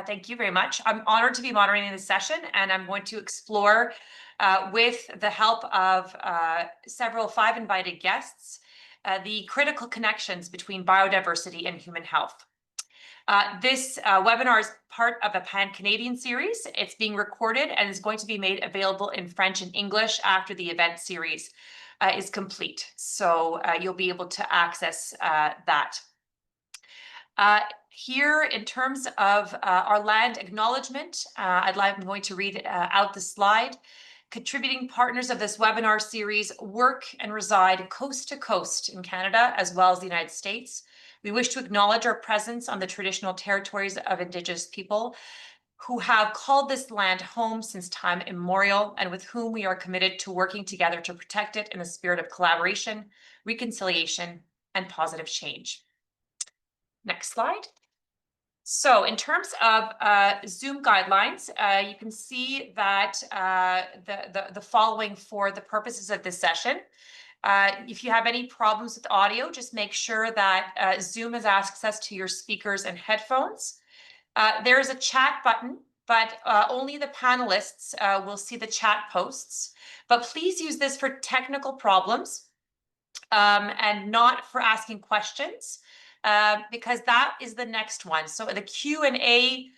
Thank you very much. I'm honored to be moderating this session, and I'm going to explore, with the help of five invited guests, the critical connections between biodiversity and human health. This webinar is part of a Pan-Canadian series. It's being recorded and is going to be made available in French and English after the event series is complete. So you'll be able to access that. Here, in terms of our land acknowledgement, I'm going to read out the slide. Contributing partners of this webinar series work and reside coast to coast in Canada, as well as the United States. We wish to acknowledge our presence on the traditional territories of Indigenous people who have called this land home since time immemorial, and with whom we are committed to working together to protect it in a spirit of collaboration, reconciliation, and positive change. Next slide. So in terms of Zoom guidelines, you can see that the following for the purposes of this session. If you have any problems with audio, just make sure that Zoom has access to your speakers and headphones. There is a chat button, but only the panelists will see the chat posts. But please use this for technical problems and not for asking questions. Because that is the next one. So the Q&A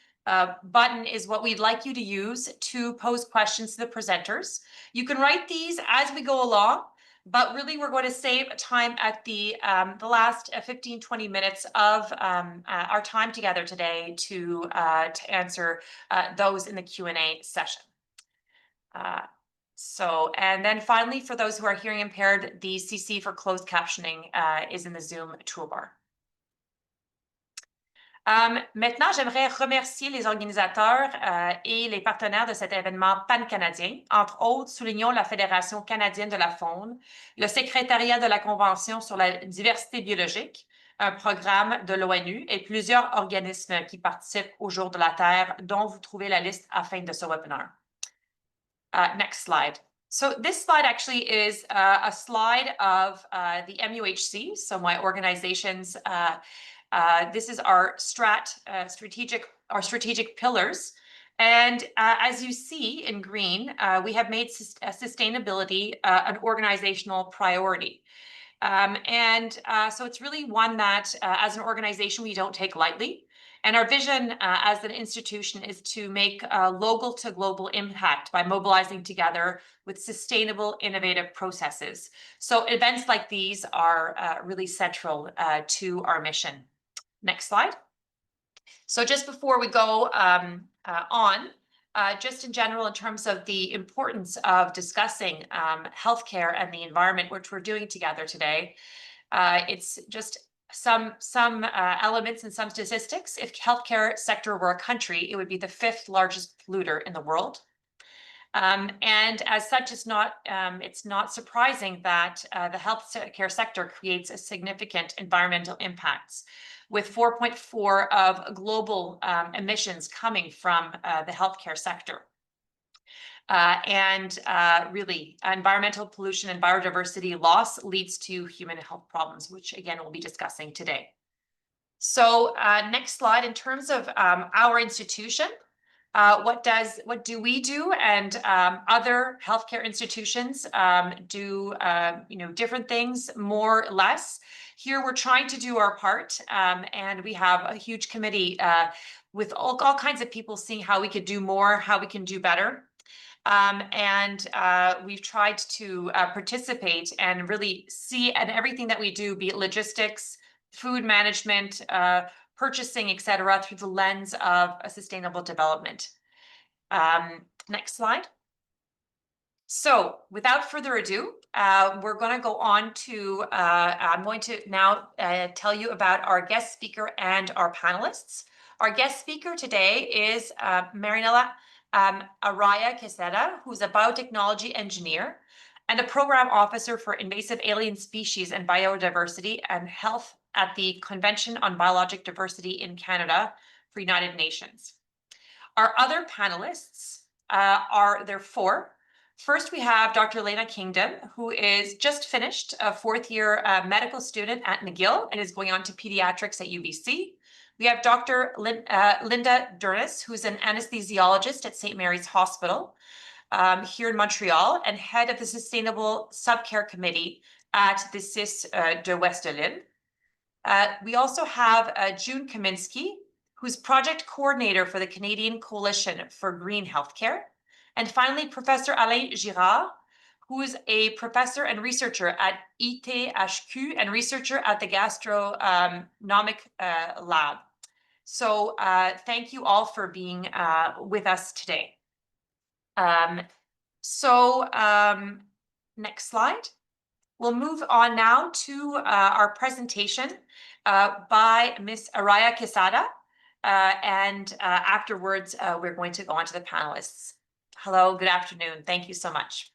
button is what we'd like you to use to pose questions to the presenters. You can write these as we go along, but really we're going to save time at the last 15-20 minutes of our time together today to answer those in the Q&A session. And then finally, for those who are hearing impaired, the CC for closed captioning is in the Zoom toolbar. Maintenant, j'aimerais remercier les organisateurs et les partenaires de cet événement pan-canadien. Entre autres, soulignons la Fédération canadienne de la faune, le secrétariat de la Convention sur la diversité biologique, un programme de l'ONU et plusieurs organismes qui participent au Jour de la Terre, dont vous trouvez la liste à la fin de ce webinaire. Next slide. So this slide actually is a slide of the MUHC, so my organization's this is our strategic pillars. And as you see in green, we have made sustainability an organizational priority. So it's really one that as an organization, we don't take lightly. And our vision as an institution is to make a local to global impact by mobilizing together with sustainable, innovative processes. So events like these are really central to our mission. Next slide. So just before we go just in general, in terms of the importance of discussing healthcare and the environment, which we're doing together today, it's just some elements and some statistics. If healthcare sector were a country, it would be the 5th largest polluter in the world. And as such, it's not surprising that the healthcare sector creates a significant environmental impacts, with 4.4 of global emissions coming from the healthcare sector. Really, environmental pollution and biodiversity loss leads to human health problems, which again, we'll be discussing today. So next slide, in terms of our institution, what do we do, and other healthcare institutions do different things, more or less. Here we're trying to do our part, and we have a huge committee with all kinds of people seeing how we could do more, how we can do better. We've tried to participate and really see at everything that we do, be it logistics, food management, purchasing, etc., through the lens of a sustainable development. Next slide. So without further ado, we're going to go on to, I'm going to now tell you about our guest speaker and our panelists. Our guest speaker today is Marinella Araya Quesada, who's a biotechnology engineer and a program officer for invasive alien species and biodiversity and health at the Convention on Biologic Diversity in Canada for United Nations. Our other panelists there are 4. First, we have Dr. Lena Kingdom, who is just finished a 4th year medical student at McGill and is going on to pediatrics at UBC. We have Dr. Linda Durnis, who's an anesthesiologist at St. Mary's Hospital here in Montreal and head of the Sustainable Subcare Committee at the CIS de Ouest de l'Île. We also have June Kaminski, who's project coordinator for the Canadian Coalition for Green Healthcare. And finally, Professor Alain Girard, who is a professor and researcher at ITHQ and researcher at the Gastronomic Lab. So thank you all for being with us today. Next slide. We'll move on now to our presentation by Ms. Araya Quesada, and afterwards we're going to go on to the panelists. Hello, good afternoon. Thank you so much.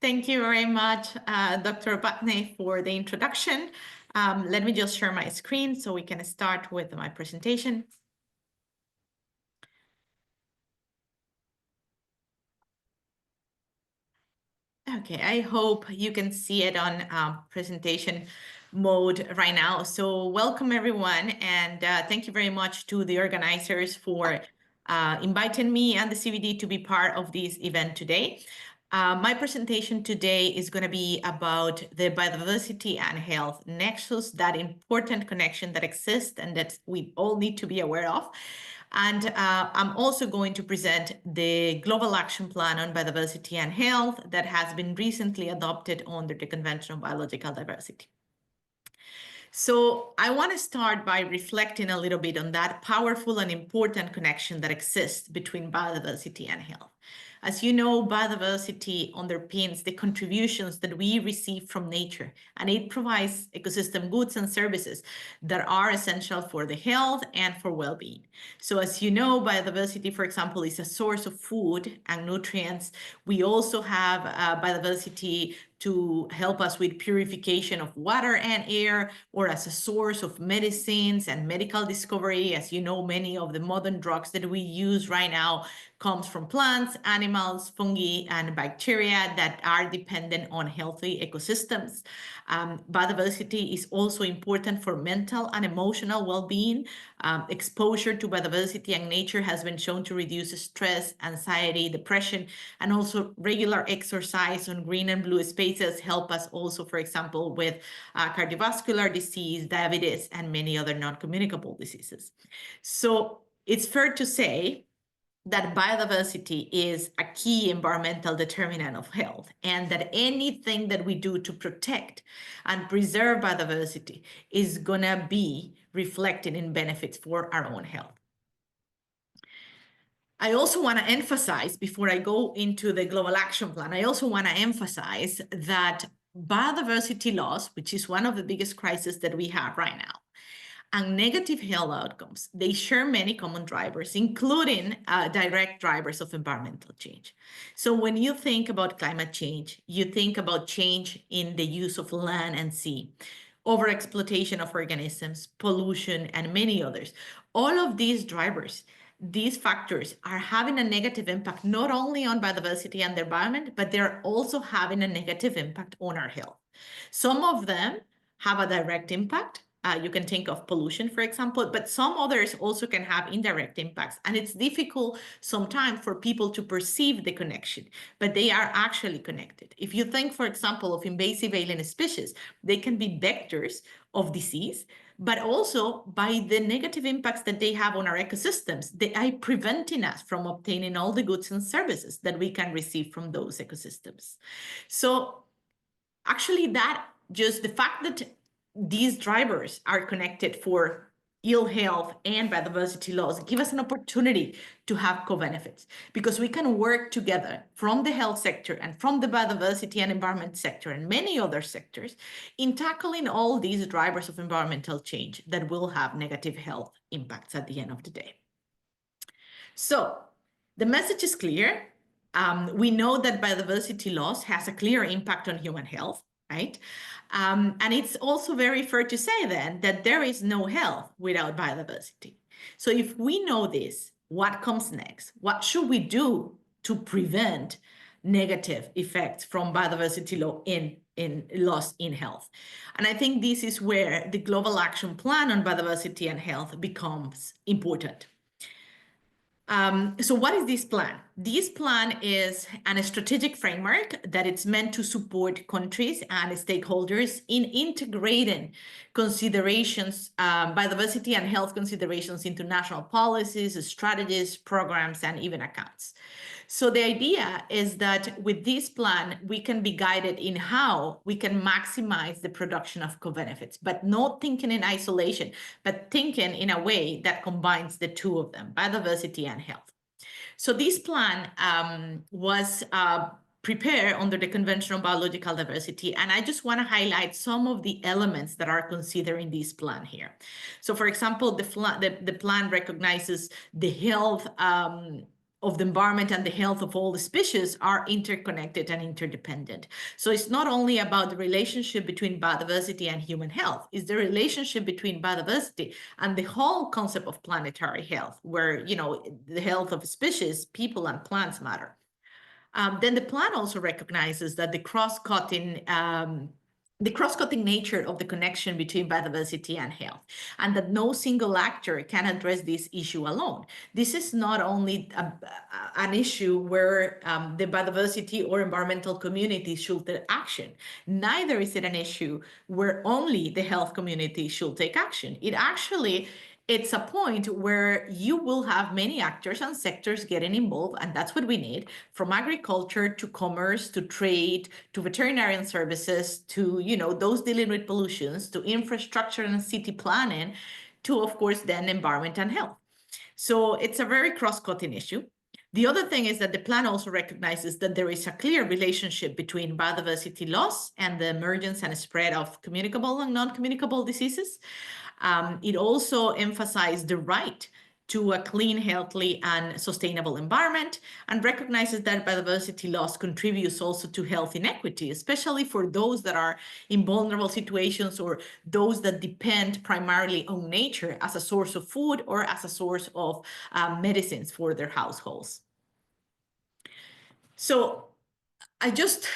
Thank you very much, Dr. Batney, for the introduction. Let me just share my screen so we can start with my presentation. Okay, I hope you can see it on presentation mode right now. So welcome everyone, and thank you very much to the organizers for inviting me and the CVD to be part of this event today. My presentation today is going to be about the biodiversity and health nexus, that important connection that exists and that we all need to be aware of. And I'm also going to present the Global Action Plan on Biodiversity and Health that has been recently adopted under the Convention on Biological Diversity. So I want to start by reflecting a little bit on that powerful and important connection that exists between biodiversity and health. As you know, biodiversity underpins the contributions that we receive from nature, and it provides ecosystem goods and services that are essential for the health and for well-being. So as you know, biodiversity, for example, is a source of food and nutrients. We also have biodiversity to help us with purification of water and air, or as a source of medicines and medical discovery. As you know, many of the modern drugs that we use right now comes from plants, animals, fungi, and bacteria that are dependent on healthy ecosystems. Biodiversity is also important for mental and emotional well-being. Exposure to biodiversity and nature has been shown to reduce stress, anxiety, depression, and also regular exercise on green and blue spaces help us also, for example, with cardiovascular disease, diabetes, and many other non-communicable diseases. So it's fair to say that biodiversity is a key environmental determinant of health, and that anything that we do to protect and preserve biodiversity is going to be reflected in benefits for our own health. I also want to emphasize, before I go into the Global Action Plan, I also want to emphasize that biodiversity loss, which is one of the biggest crises that we have right now, and negative health outcomes, they share many common drivers, including direct drivers of environmental change. So when you think about climate change, you think about change in the use of land and sea, overexploitation of organisms, pollution, and many others. All of these drivers, these factors are having a negative impact not only on biodiversity and the environment, but they're also having a negative impact on our health. Some of them have a direct impact. You can think of pollution, for example, but some others also can have indirect impacts. And it's difficult sometimes for people to perceive the connection, but they are actually connected. If you think, for example, of invasive alien species, they can be vectors of disease, but also by the negative impacts that they have on our ecosystems, they are preventing us from obtaining all the goods and services that we can receive from those ecosystems. So actually, that just the fact that these drivers are connected for ill health and biodiversity loss give us an opportunity to have co-benefits, because we can work together from the health sector and from the biodiversity and environment sector and many other sectors in tackling all these drivers of environmental change that will have negative health impacts at the end of the day. So the message is clear. We know that biodiversity loss has a clear impact on human health, right? And it's also very fair to say then that there is no health without biodiversity. So if we know this, what comes next? What should we do to prevent negative effects from biodiversity loss in loss in health. And I think this is where the Global Action Plan on Biodiversity and Health becomes important. So what is this plan? This plan is a strategic framework that it's meant to support countries and stakeholders in integrating considerations, biodiversity and health considerations into national policies, strategies, programs, and even accounts. So the idea is that with this plan, we can be guided in how we can maximize the production of co-benefits, but not thinking in isolation, but thinking in a way that combines the two of them, biodiversity and health. So this plan was prepared under the Convention on Biological Diversity, and I just want to highlight some of the elements that are considered in this plan here. So for example, the plan recognizes the health of the environment and the health of all the species are interconnected and interdependent. So it's not only about the relationship between biodiversity and human health, it's the relationship between biodiversity and the whole concept of planetary health, where, you know, the health of species, people, and plants matter. Then the plan also recognizes that the cross-cutting nature of the connection between biodiversity and health, and that no single actor can address this issue alone. This is not only an issue where the biodiversity or environmental community should take action, neither is it an issue where only the health community should take action. It's a point where you will have many actors and sectors getting involved, and that's what we need, from agriculture to commerce to trade to veterinarian services to, you know, those dealing with pollutions to infrastructure and city planning to, of course, then environment and health. So it's a very cross-cutting issue. The other thing is that the plan also recognizes that there is a clear relationship between biodiversity loss and the emergence and spread of communicable and non-communicable diseases. It also emphasized the right to a clean, healthy, and sustainable environment, and recognizes that biodiversity loss contributes also to health inequity, especially for those that are in vulnerable situations or those that depend primarily on nature as a source of food or as a source of medicines for their households. So I just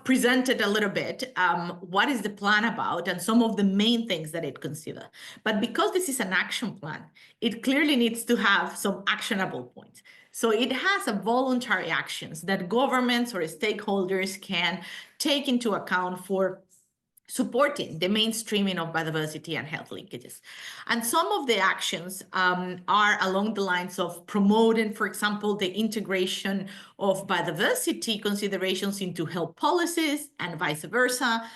presented a little bit what is the plan about and some of the main things that it considers. But because this is an action plan, it clearly needs to have some actionable points. So it has a voluntary actions that governments or stakeholders can take into account for supporting the mainstreaming of biodiversity and health linkages. And some of the actions are along the lines of promoting, for example, the integration of biodiversity considerations into health policies and vice versa.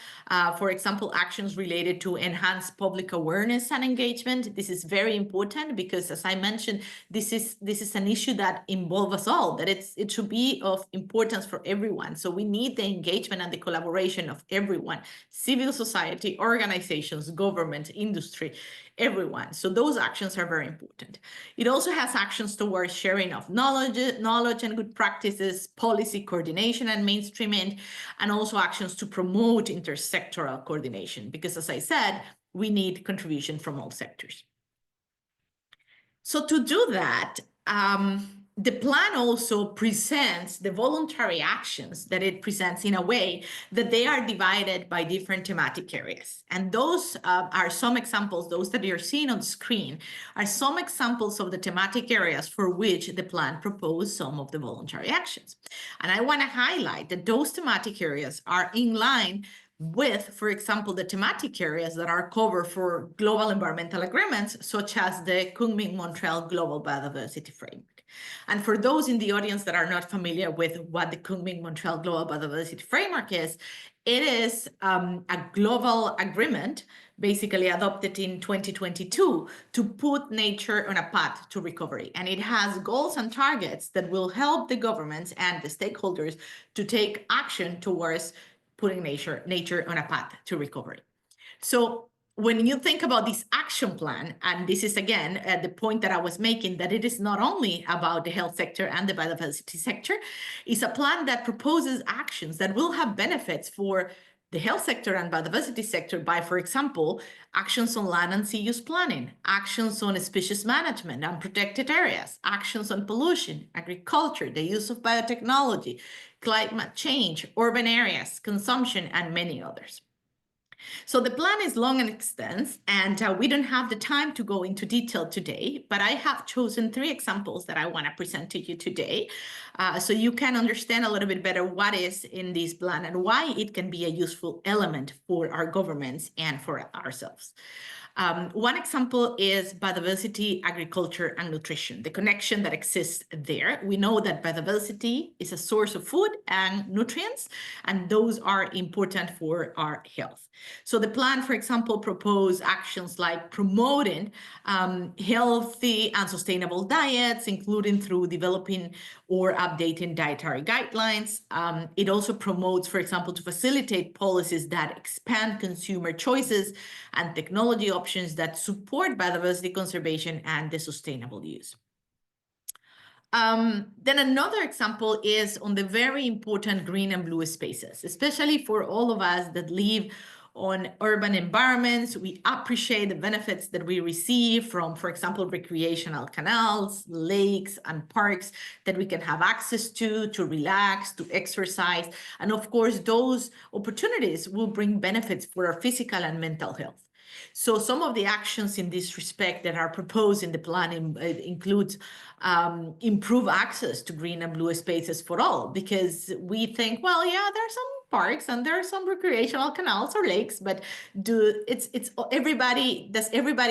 For example, actions related to enhanced public awareness and engagement. This is very important because, as I mentioned, this is an issue that involves us all, that it should be of importance for everyone. So we need the engagement and the collaboration of everyone, civil society, organizations, government, industry, everyone. So those actions are very important. It also has actions towards sharing of knowledge and good practices, policy coordination and mainstreaming, and also actions to promote intersectoral coordination, because as I said, we need contribution from all sectors. So to do that, the plan also presents the voluntary actions that it presents in a way that they are divided by different thematic areas. And those are some examples, those that you're seeing on screen are some examples of the thematic areas for which the plan proposed some of the voluntary actions. And I want to highlight that those thematic areas are in line with, for example, the thematic areas that are covered for global environmental agreements, such as the Kunming-Montreal Global Biodiversity Framework. And for those in the audience that are not familiar with what the Kunming-Montreal Global Biodiversity Framework is, it is a global agreement basically adopted in 2022 to put nature on a path to recovery. And it has goals and targets that will help the governments and the stakeholders to take action towards putting nature on a path to recovery. So when you think about this action plan, and this is again the point that I was making, that it is not only about the health sector and the biodiversity sector, it's a plan that proposes actions that will have benefits for the health sector and biodiversity sector by, for example, actions on land and sea use planning, actions on species management and protected areas, actions on pollution, agriculture, the use of biotechnology, climate change, urban areas, consumption, and many others. So the plan is long and extensive, and we don't have the time to go into detail today, but I have chosen 3 examples that I want to present to you today, so you can understand a little bit better what is in this plan and why it can be a useful element for our governments and for ourselves. One example is biodiversity, agriculture, and nutrition, the connection that exists there. We know that biodiversity is a source of food and nutrients, and those are important for our health. So the plan, for example, proposes actions like promoting healthy and sustainable diets, including through developing or updating dietary guidelines. It also promotes, for example, to facilitate policies that expand consumer choices and technology options that support biodiversity conservation and the sustainable use. Then another example is on the very important green and blue spaces, especially for all of us that live on urban environments. We appreciate the benefits that we receive from, for example, recreational canals, lakes, and parks that we can have access to relax, to exercise. And of course, those opportunities will bring benefits for our physical and mental health. So some of the actions in this respect that are proposed in the plan includes improve access to green and blue spaces for all, because we think, well, yeah, there are some parks and there are some recreational canals or lakes, but everybody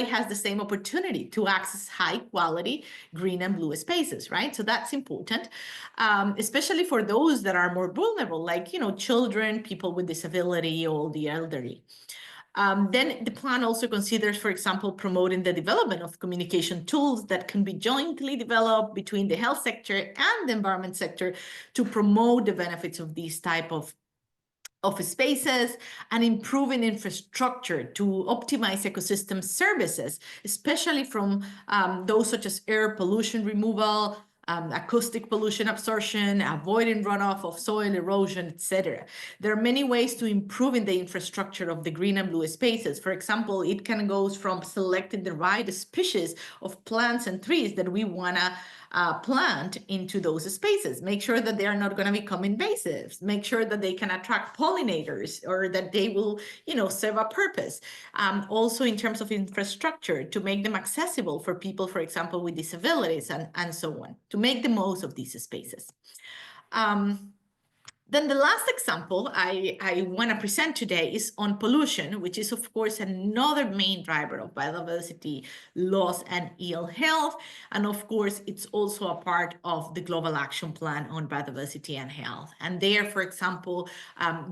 has the same opportunity to access high quality green and blue spaces, right? So that's important, especially for those that are more vulnerable, like, children, people with disability, or the elderly. Then the plan also considers, for example, promoting the development of communication tools that can be jointly developed between the health sector and the environment sector to promote the benefits of these type of spaces, and improving infrastructure to optimize ecosystem services, especially from those such as air pollution removal, acoustic pollution absorption, avoiding runoff of soil erosion, etc. There are many ways to improving the infrastructure of the green and blue spaces. For example, it can go from selecting the right species of plants and trees that we want to plant into those spaces. Make sure that they are not going to become invasives. Make sure that they can attract pollinators, or that they will, serve a purpose. Also in terms of infrastructure, to make them accessible for people, for example, with disabilities and so on, to make the most of these spaces. Then the last example I want to present today is on pollution, which is, of course, another main driver of biodiversity loss and ill health. And of course, it's also a part of the Global Action Plan on Biodiversity and Health. And there, for example,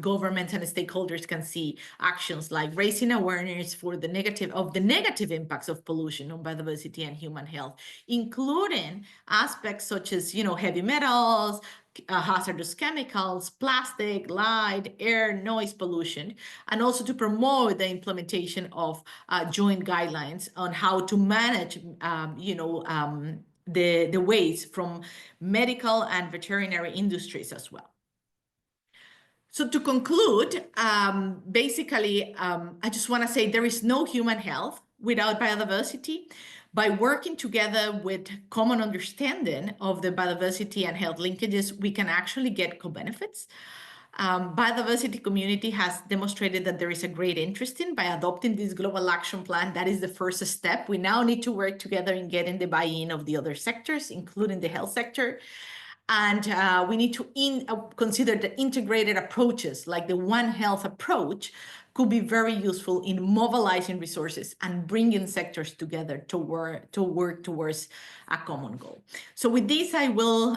governments and stakeholders can see actions like raising awareness for the negative impacts of pollution on biodiversity and human health, including aspects such as, heavy metals, hazardous chemicals, plastic, light, air, noise pollution, and also to promote the implementation of joint guidelines on how to manage, the waste from medical and veterinary industries as well. So to conclude, basically, I just want to say there is no human health without biodiversity. By working together with common understanding of the biodiversity and health linkages, we can actually get co-benefits. Biodiversity community has demonstrated that there is a great interest in by adopting this global action plan. That is the first step. We now need to work together in getting the buy-in of the other sectors, including the health sector. And we need to consider the integrated approaches, like the One Health approach, could be very useful in mobilizing resources and bringing sectors together to work towards a common goal. So with this, I will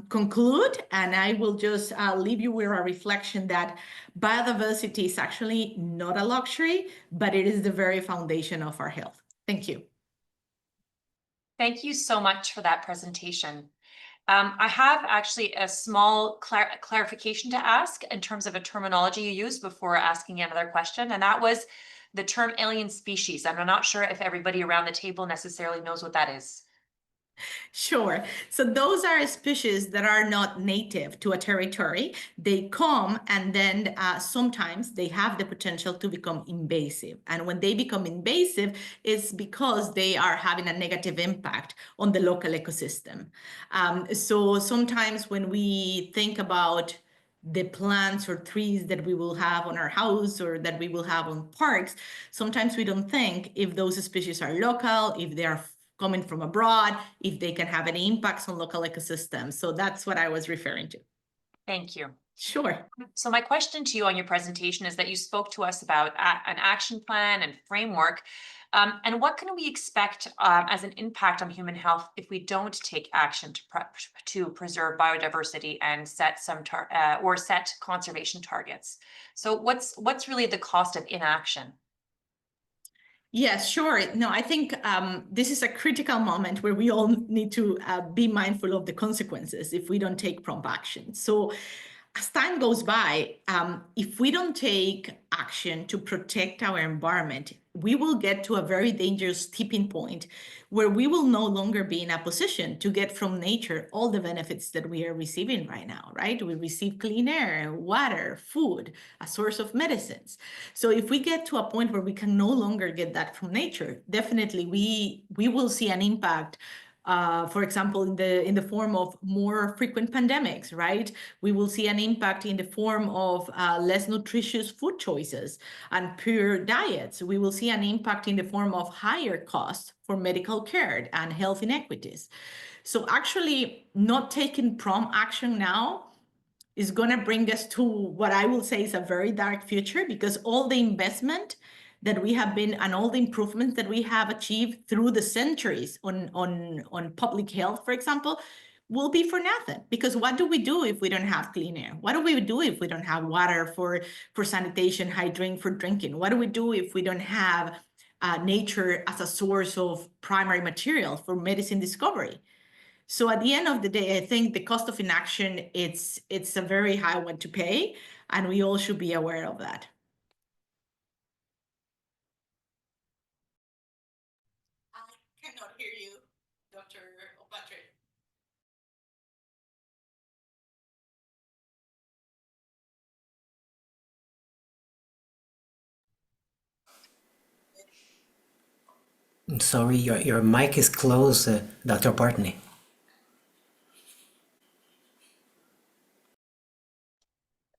conclude, and I will just leave you with a reflection that biodiversity is actually not a luxury, but it is the very foundation of our health. Thank you. Thank you so much for that presentation. I have actually a small clarification to ask in terms of a terminology you used before asking another question, and that was the term alien species. I'm not sure if everybody around the table necessarily knows what that is. Sure. So those are species that are not native to a territory. They come and then sometimes they have the potential to become invasive. And when they become invasive, it's because they are having a negative impact on the local ecosystem. So sometimes when we think about the plants or trees that we will have on our house or that we will have on parks, sometimes we don't think if those species are local, if they are coming from abroad, if they can have any impacts on local ecosystems. So that's what I was referring to. Thank you. Sure. So my question to you on your presentation is that you spoke to us about an action plan and framework. And what can we expect as an impact on human health if we don't take action to preserve biodiversity and set set conservation targets? So what's really the cost of inaction? Yes, sure. No, I think this is a critical moment where we all need to be mindful of the consequences if we don't take prompt action. So as time goes by, if we don't take action to protect our environment, we will get to a very dangerous tipping point where we will no longer be in a position to get from nature all the benefits that we are receiving right now, right? We receive clean air, water, food, a source of medicines. So if we get to a point where we can no longer get that from nature, definitely we will see an impact. For example, in the form of more frequent pandemics, right? We will see an impact in the form of less nutritious food choices and poor diets. We will see an impact in the form of higher costs for medical care and health inequities. So actually not taking prompt action now is going to bring us to what I will say is a very dark future, because all the investment that we have been and all the improvements that we have achieved through the centuries on public health, for example, will be for nothing. Because what do we do if we don't have clean air? What do we do if we don't have water for sanitation, hydrating, for drinking? What do we do if we don't have nature as a source of primary material for medicine discovery? So at the end of the day, I think the cost of inaction, it's a very high one to pay, and we all should be aware of that. I cannot hear you, Dr. Opatrick. I'm sorry, your mic is closed, Dr. Bartney.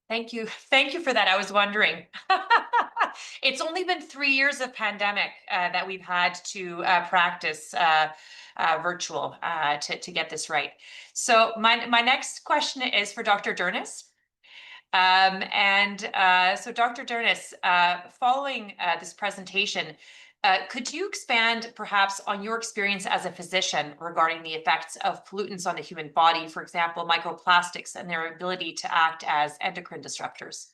Thank you. Thank you for that. I was wondering. It's only been 3 years of pandemic that we've had to practice virtual to get this right. So my next question is for Dr. Dernis. So Dr. Dernis, following this presentation, could you expand perhaps on your experience as a physician regarding the effects of pollutants on the human body, for example, microplastics and their ability to act as endocrine disruptors?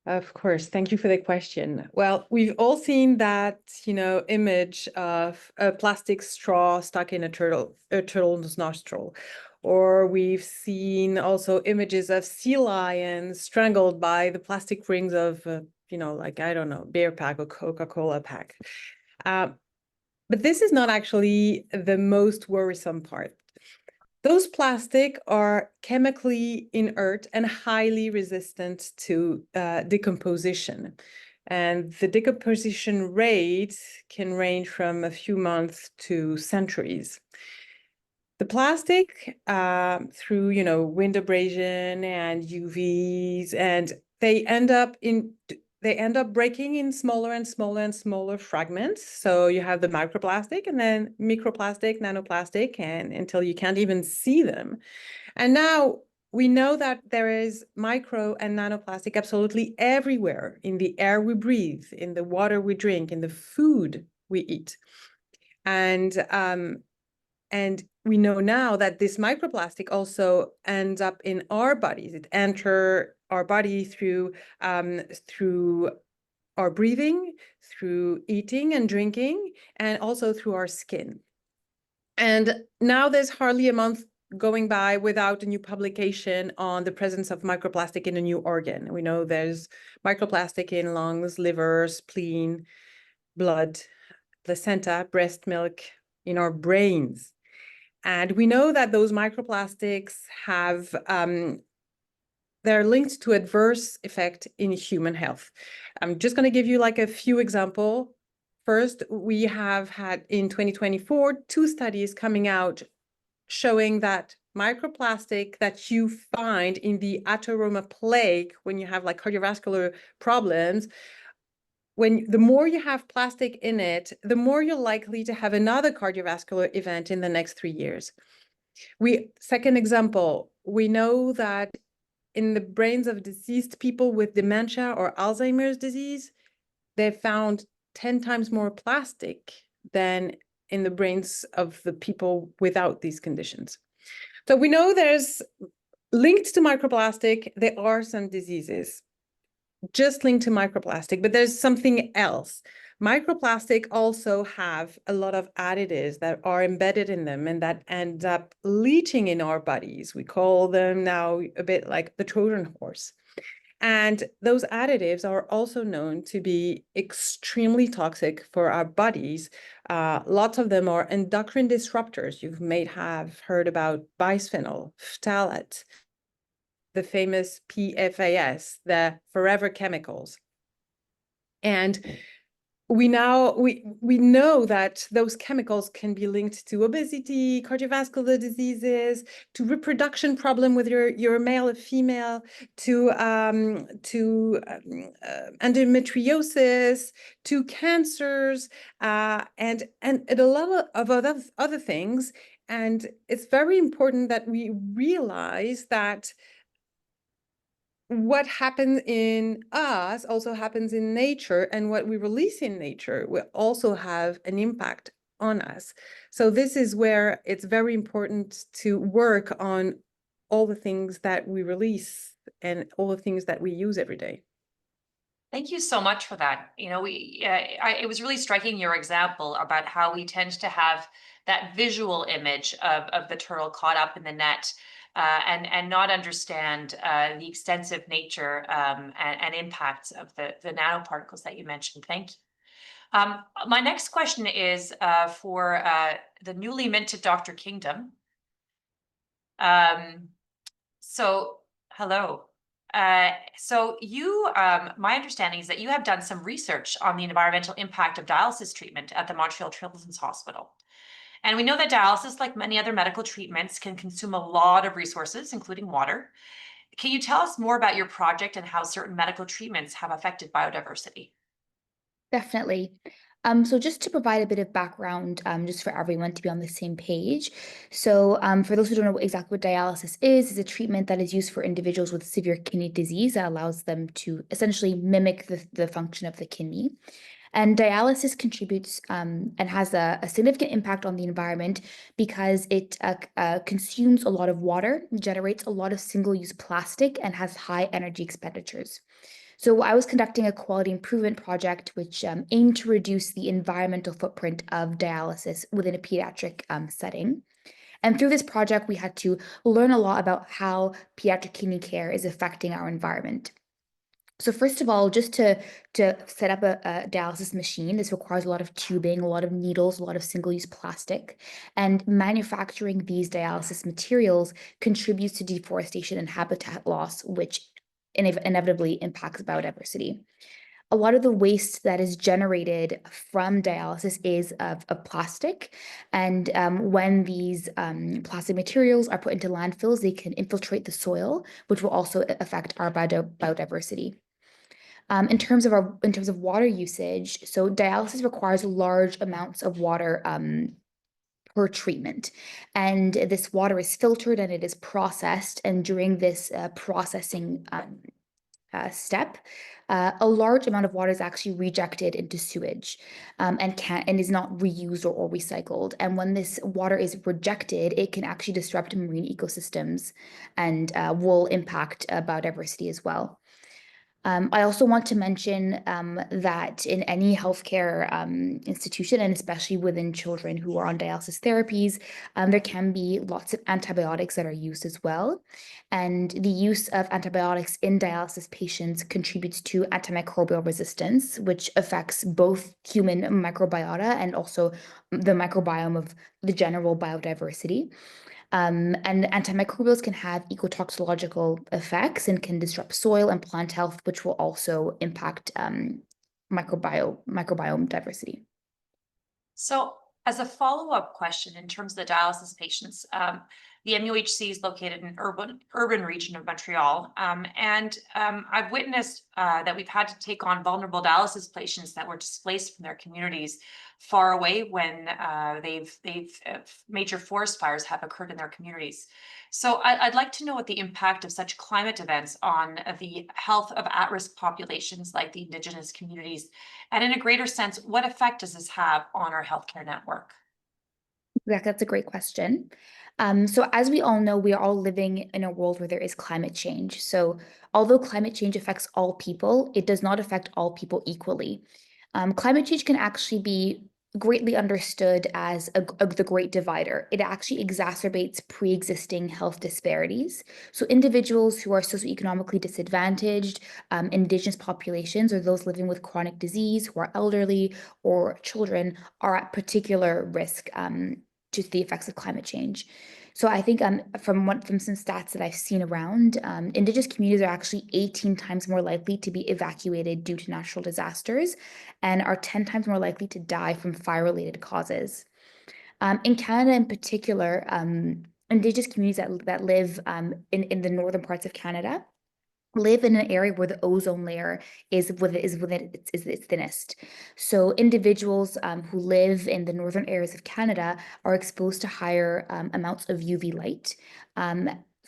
Of course. Thank you for the question. Well, we've all seen that, image of a plastic straw stuck in a turtle's nostril. Or we've seen also images of sea lions strangled by the plastic rings of, beer pack or Coca-Cola pack. But this is not actually the most worrisome part. Those plastic are chemically inert and highly resistant to decomposition. And the decomposition rate can range from a few months to centuries. The plastic, through, wind abrasion and UVs, and they end up breaking in smaller and smaller and smaller fragments. So you have the microplastic and then microplastic, nanoplastic, and until you can't even see them. And now we know that there is micro and nanoplastic absolutely everywhere, in the air we breathe, in the water we drink, in the food we eat. And we know now that this microplastic also ends up in our bodies. It enters our body through our breathing, through eating and drinking, and also through our skin. And now there's hardly a month going by without a new publication on the presence of microplastic in a new organ. We know there's microplastic in lungs, liver, spleen, blood, placenta, breast milk, in our brains. And we know that those microplastics have, they're linked to adverse effect in human health. I'm just going to give you like a few examples. First, we have had in 2024, 2 studies coming out showing that microplastic that you find in the atheroma plaque when you have like cardiovascular problems, when the more you have plastic in it, the more you're likely to have another cardiovascular event in the next 3 years. Second example, we know that in the brains of deceased people with dementia or Alzheimer's disease, they found 10 times more plastic than in the brains of the people without these conditions. So we know there's linked to microplastic, there are some diseases just linked to microplastic, but there's something else. Microplastic also have a lot of additives that are embedded in them and that end up leaching in our bodies. We call them now a bit like the Trojan horse. And those additives are also known to be extremely toxic for our bodies. Lots of them are endocrine disruptors. You may have heard about bisphenol, phthalate, the famous PFAS, the forever chemicals. And we know that those chemicals can be linked to obesity, cardiovascular diseases, to reproduction problem with your male or female, to endometriosis, to cancers, and a lot of other things. And it's very important that we realize that what happens in us also happens in nature, and what we release in nature will also have an impact on us. So this is where it's very important to work on all the things that we release and all the things that we use every day. Thank you so much for that. You know, it was really striking your example about how we tend to have that visual image of the turtle caught up in the net, and not understand the extensive nature and impacts of the nanoparticles that you mentioned. Thank you. My next question is for the newly minted Dr. Kingdom. So, hello. So you, my understanding is that you have done some research on the environmental impact of dialysis treatment at the Montreal Children's Hospital. And we know that dialysis, like many other medical treatments, can consume a lot of resources, including water. Can you tell us more about your project and how certain medical treatments have affected biodiversity? Definitely. So just to provide a bit of background, just for everyone to be on the same page. So for those who don't know exactly what dialysis is a treatment that is used for individuals with severe kidney disease that allows them to essentially mimic the function of the kidney. And dialysis contributes and has a significant impact on the environment because it consumes a lot of water, generates a lot of single-use plastic, and has high energy expenditures. So I was conducting a quality improvement project which aimed to reduce the environmental footprint of dialysis within a pediatric setting. And through this project, we had to learn a lot about how pediatric kidney care is affecting our environment. So first of all, just to set up a dialysis machine, this requires a lot of tubing, a lot of needles, a lot of single-use plastic. And manufacturing these dialysis materials contributes to deforestation and habitat loss, which inevitably impacts biodiversity. A lot of the waste that is generated from dialysis is of plastic. And when these plastic materials are put into landfills, they can infiltrate the soil, which will also affect our biodiversity. In terms of water usage, so dialysis requires large amounts of water per treatment, and this water is filtered and it is processed. And during this processing step, a large amount of water is actually rejected into sewage and is not reused or recycled. And when this water is rejected, it can actually disrupt marine ecosystems and will impact biodiversity as well. I also want to mention that in any healthcare institution, and especially within children who are on dialysis therapies, there can be lots of antibiotics that are used as well. And the use of antibiotics in dialysis patients contributes to antimicrobial resistance, which affects both human microbiota and also the microbiome of the general biodiversity. And antimicrobials can have ecotoxicological effects and can disrupt soil and plant health, which will also impact microbiome diversity. So as a follow-up question, in terms of the dialysis patients, the MUHC is located in urban region of Montreal. I've witnessed that we've had to take on vulnerable dialysis patients that were displaced from their communities far away when major forest fires have occurred in their communities. So I'd like to know what the impact of such climate events on the health of at-risk populations like the Indigenous communities, and in a greater sense, what effect does this have on our healthcare network? That's a great question. So as we all know, we are all living in a world where there is climate change. So although climate change affects all people, it does not affect all people equally. Climate change can actually be greatly understood as the great divider. It actually exacerbates pre-existing health disparities. So individuals who are socioeconomically disadvantaged, Indigenous populations, or those living with chronic disease, who are elderly, or children, are at particular risk to the effects of climate change. So I think from some stats that I've seen around, Indigenous communities are actually 18 times more likely to be evacuated due to natural disasters and are 10 times more likely to die from fire-related causes. In Canada in particular, Indigenous communities that live in the northern parts of Canada live in an area where the ozone layer is within its thinnest. So individuals who live in the northern areas of Canada are exposed to higher amounts of UV light,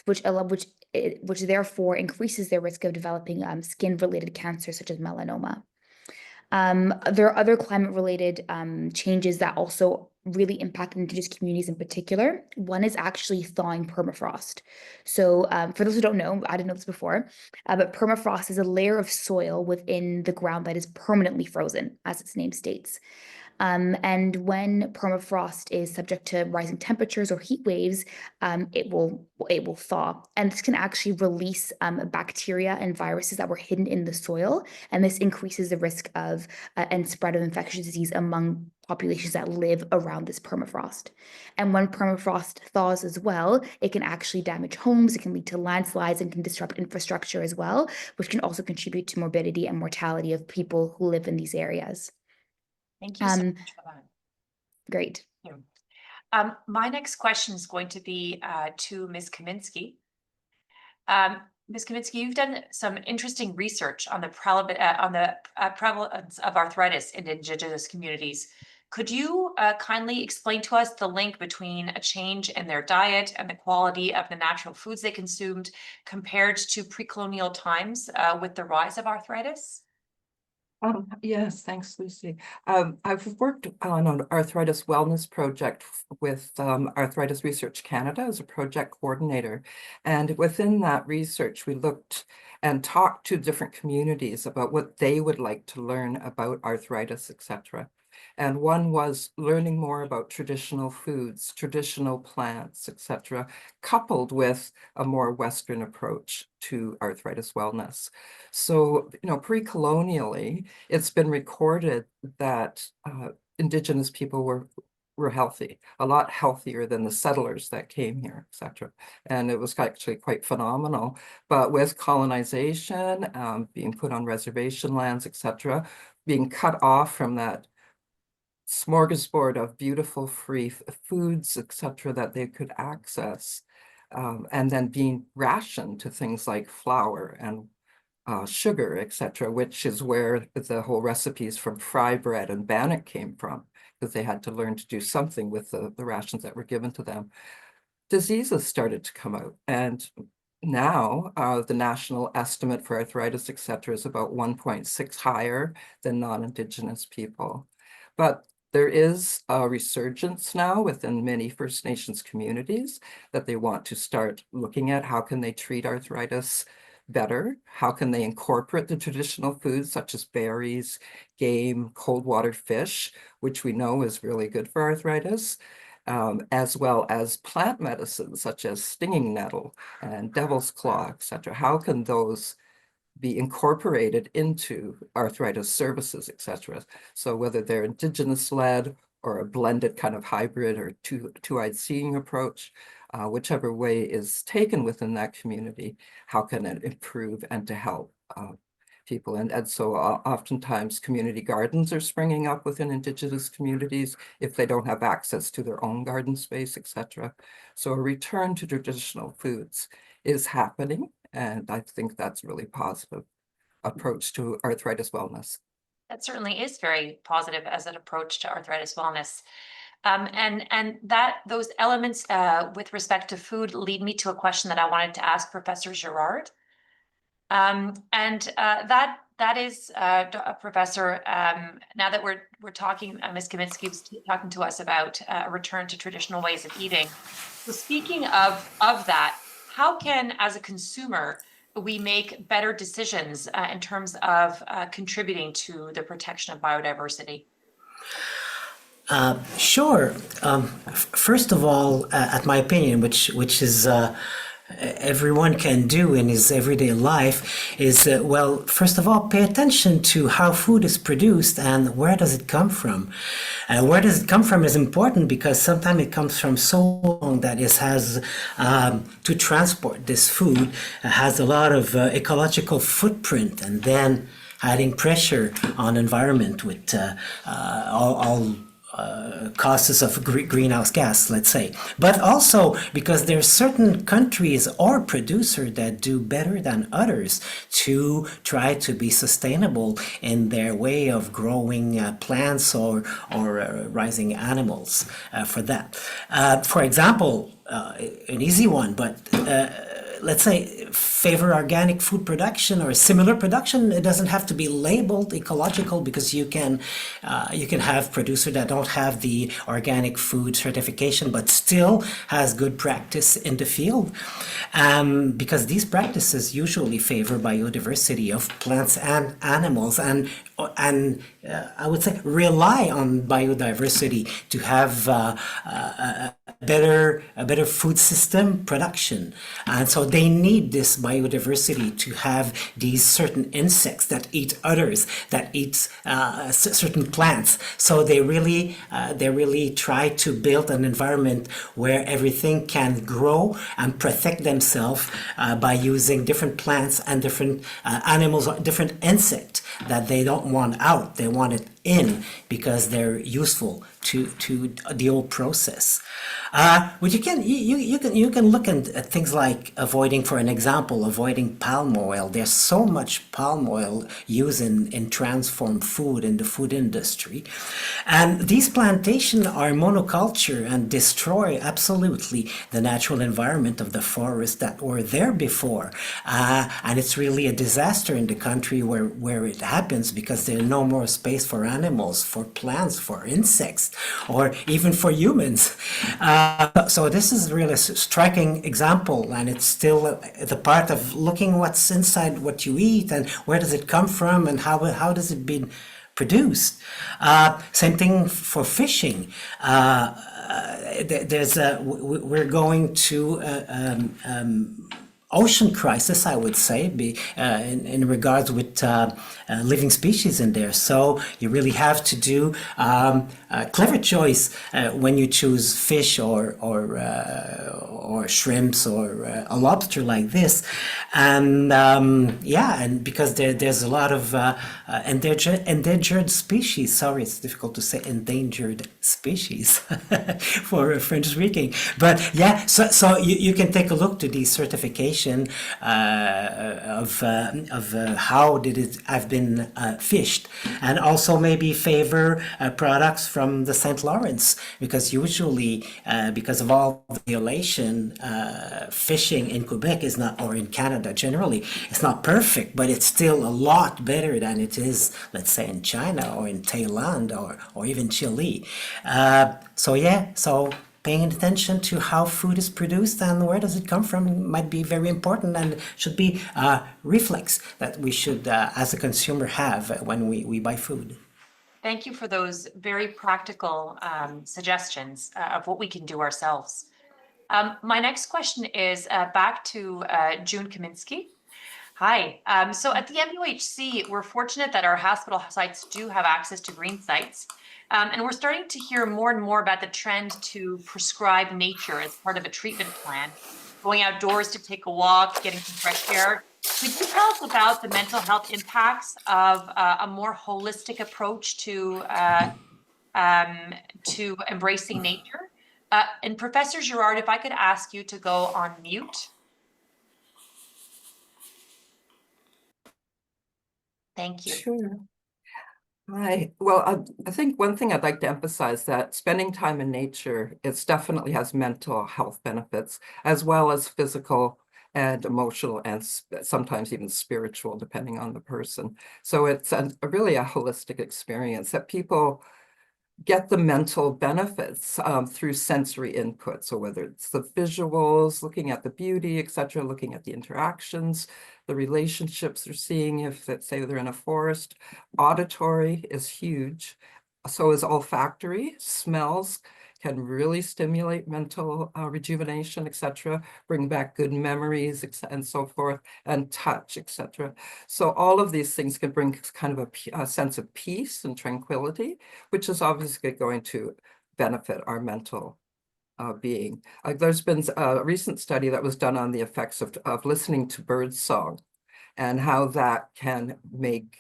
which therefore increases their risk of developing skin-related cancers such as melanoma. There are other climate-related changes that also really impact Indigenous communities in particular. One is actually thawing permafrost. So for those who don't know, I didn't know this before, but permafrost is a layer of soil within the ground that is permanently frozen, as its name states. And when permafrost is subject to rising temperatures or heat waves, it will thaw. And this can actually release bacteria and viruses that were hidden in the soil. And this increases the risk of and spread of infectious disease among populations that live around this permafrost. And when permafrost thaws as well, it can actually damage homes, it can lead to landslides, and can disrupt infrastructure as well, which can also contribute to morbidity and mortality of people who live in these areas. Thank you so much for that. Great. My next question is going to be to Ms. Kaminski. Ms. Kaminski, you've done some interesting research on the prevalence of arthritis in Indigenous communities. Could you kindly explain to us the link between a change in their diet and the quality of the natural foods they consumed compared to pre-colonial times with the rise of arthritis? Yes, thanks, Lucy. I've worked on an arthritis wellness project with Arthritis Research Canada as a project coordinator. And within that research, we looked and talked to different communities about what they would like to learn about arthritis, etc. And one was learning more about traditional foods, traditional plants, etc., coupled with a more Western approach to arthritis wellness. So, pre-colonially, it's been recorded that Indigenous people were healthy, a lot healthier than the settlers that came here, etc. And it was actually quite phenomenal. But with colonization, being put on reservation lands, etc., being cut off from that smorgasbord of beautiful free foods, etc., that they could access, and then being rationed to things like flour and sugar, etc., which is where the whole recipes from fry bread and bannock came from, because they had to learn to do something with the rations that were given to them. Diseases started to come out, and now the national estimate for arthritis, etc., is about 1.6 higher than non-Indigenous people. But there is a resurgence now within many First Nations communities that they want to start looking at how can they treat arthritis better? How can they incorporate the traditional foods such as berries, game, cold water fish, which we know is really good for arthritis, as well as plant medicines such as stinging nettle and devil's claw, etc. How can those be incorporated into arthritis services, etc.? So whether they're Indigenous led or a blended kind of hybrid or two-eyed seeing approach, whichever way is taken within that community, how can it improve and to help people? And so oftentimes community gardens are springing up within Indigenous communities if they don't have access to their own garden space, etc. So a return to traditional foods is happening, and I think that's a really positive approach to arthritis wellness. That certainly is very positive as an approach to arthritis wellness. And that those elements with respect to food lead me to a question that I wanted to ask Professor Girard. That is, Professor, now that we're talking, Ms. Kaminsky was talking to us about a return to traditional ways of eating. So speaking of that, how can, as a consumer, we make better decisions in terms of contributing to the protection of biodiversity? Sure. First of all, at my opinion, which is everyone can do in his everyday life, is well, first of all, pay attention to how food is produced and where does it come from. Where does it come from is important because sometimes it comes from so long that it has to transport this food has a lot of ecological footprint, and then adding pressure on environment with all causes of greenhouse gas, let's say. But also because there are certain countries or producers that do better than others to try to be sustainable in their way of growing plants or raising animals for that. For example, an easy one, but let's say favor organic food production or similar production. It doesn't have to be labeled ecological because you can have producers that don't have the organic food certification but still has good practice in the field, because these practices usually favor biodiversity of plants and animals, and I would say rely on biodiversity to have a better food system production. And so they need this biodiversity to have these certain insects that eat others, that eat certain plants. So they really try to build an environment where everything can grow and protect themselves by using different plants and different animals, different insects that they don't want out. They want it in because they're useful to the whole process. But you can look at things like avoiding, for an example, avoiding palm oil. There's so much palm oil used in transformed food in the food industry, and these plantations are monoculture and destroy absolutely the natural environment of the forests that were there before. And it's really a disaster in the country where it happens because there's no more space for animals, for plants, for insects, or even for humans. So this is really a striking example, and it's still the part of looking what's inside what you eat and where does it come from and how does it be produced. Same thing for fishing. We're going to ocean crisis, I would say, in regards with living species in there. So you really have to do a clever choice when you choose fish or shrimps or a lobster like this. And and because there's a lot of endangered species. Sorry, it's difficult to say endangered species for French speaking. But yeah, so you can take a look to these certifications of how did it have been fished, and also maybe favor products from the St. Lawrence, because usually because of all the violation, fishing in Quebec is not, or in Canada generally, it's not perfect, but it's still a lot better than it is, let's say, in China or in Thailand or even Chile. So paying attention to how food is produced and where does it come from might be very important, and should be a reflex that we should, as a consumer, have when we buy food. Thank you for those very practical suggestions of what we can do ourselves. My next question is back to June Kaminsky. Hi. So at the MUHC, we're fortunate that our hospital sites do have access to green sites, And we're starting to hear more and more about the trend to prescribe nature as part of a treatment plan, going outdoors to take a walk, getting some fresh air. Could you tell us about the mental health impacts of a more holistic approach to embracing nature? And Professor Girard, if I could ask you to go on mute. Thank you. Sure. Right. Well, I think one thing I'd like to emphasize that spending time in nature, it definitely has mental health benefits as well as physical and emotional and sometimes even spiritual, depending on the person. So it's really a holistic experience that people get the mental benefits through sensory input. So whether it's the visuals, looking at the beauty, etc., looking at the interactions, the relationships they're seeing if, let's say, they're in a forest. Auditory is huge. So is olfactory. Smells can really stimulate mental rejuvenation, etc., bring back good memories, and so forth, and touch, etc. So all of these things can bring kind of a sense of peace and tranquility, which is obviously going to benefit our mental being. There's been a recent study that was done on the effects of listening to bird song and how that can make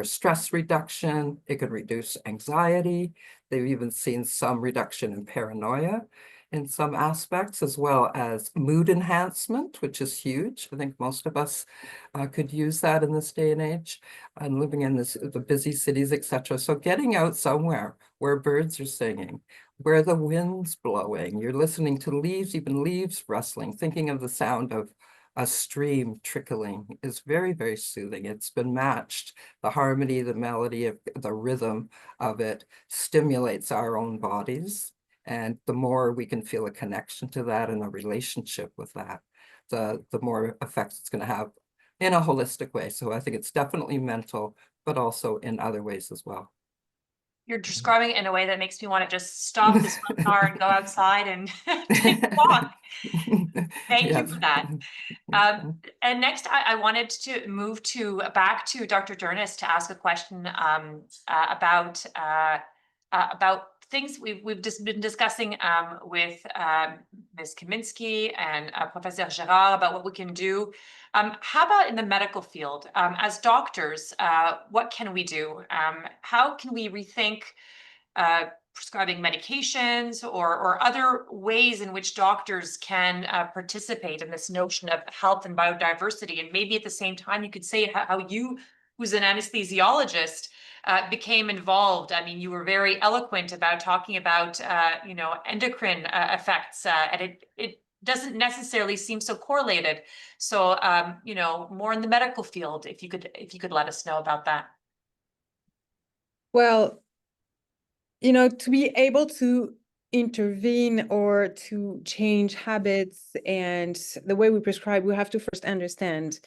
stress reduction. It could reduce anxiety. They've even seen some reduction in paranoia in some aspects, as well as mood enhancement, which is huge. I think most of us could use that in this day and age, and living in the busy cities, etc. So getting out somewhere where birds are singing, where the wind's blowing, you're listening to leaves, even leaves rustling, thinking of the sound of a stream trickling is very, very soothing. It's been matched. The harmony, the melody, the rhythm of it stimulates our own bodies. And the more we can feel a connection to that and a relationship with that, the more effects it's going to have in a holistic way. So I think it's definitely mental, but also in other ways as well. You're describing it in a way that makes me want to just stop this webinar and go outside and take a walk. Thank you for that. And next, I wanted to move back to Dr. Dernis to ask a question about things we've just been discussing with Ms. Kaminski and Professor Girard about what we can do. How about in the medical field? As doctors, what can we do? How can we rethink prescribing medications or other ways in which doctors can participate in this notion of health and biodiversity? And maybe at the same time, you could say how you, who's an anesthesiologist, became involved. I mean, you were very eloquent about talking about, endocrine effects, and it doesn't necessarily seem so correlated. So, more in the medical field, if you could let us know about that. Well, to be able to intervene or to change habits and the way we prescribe, we have to first understand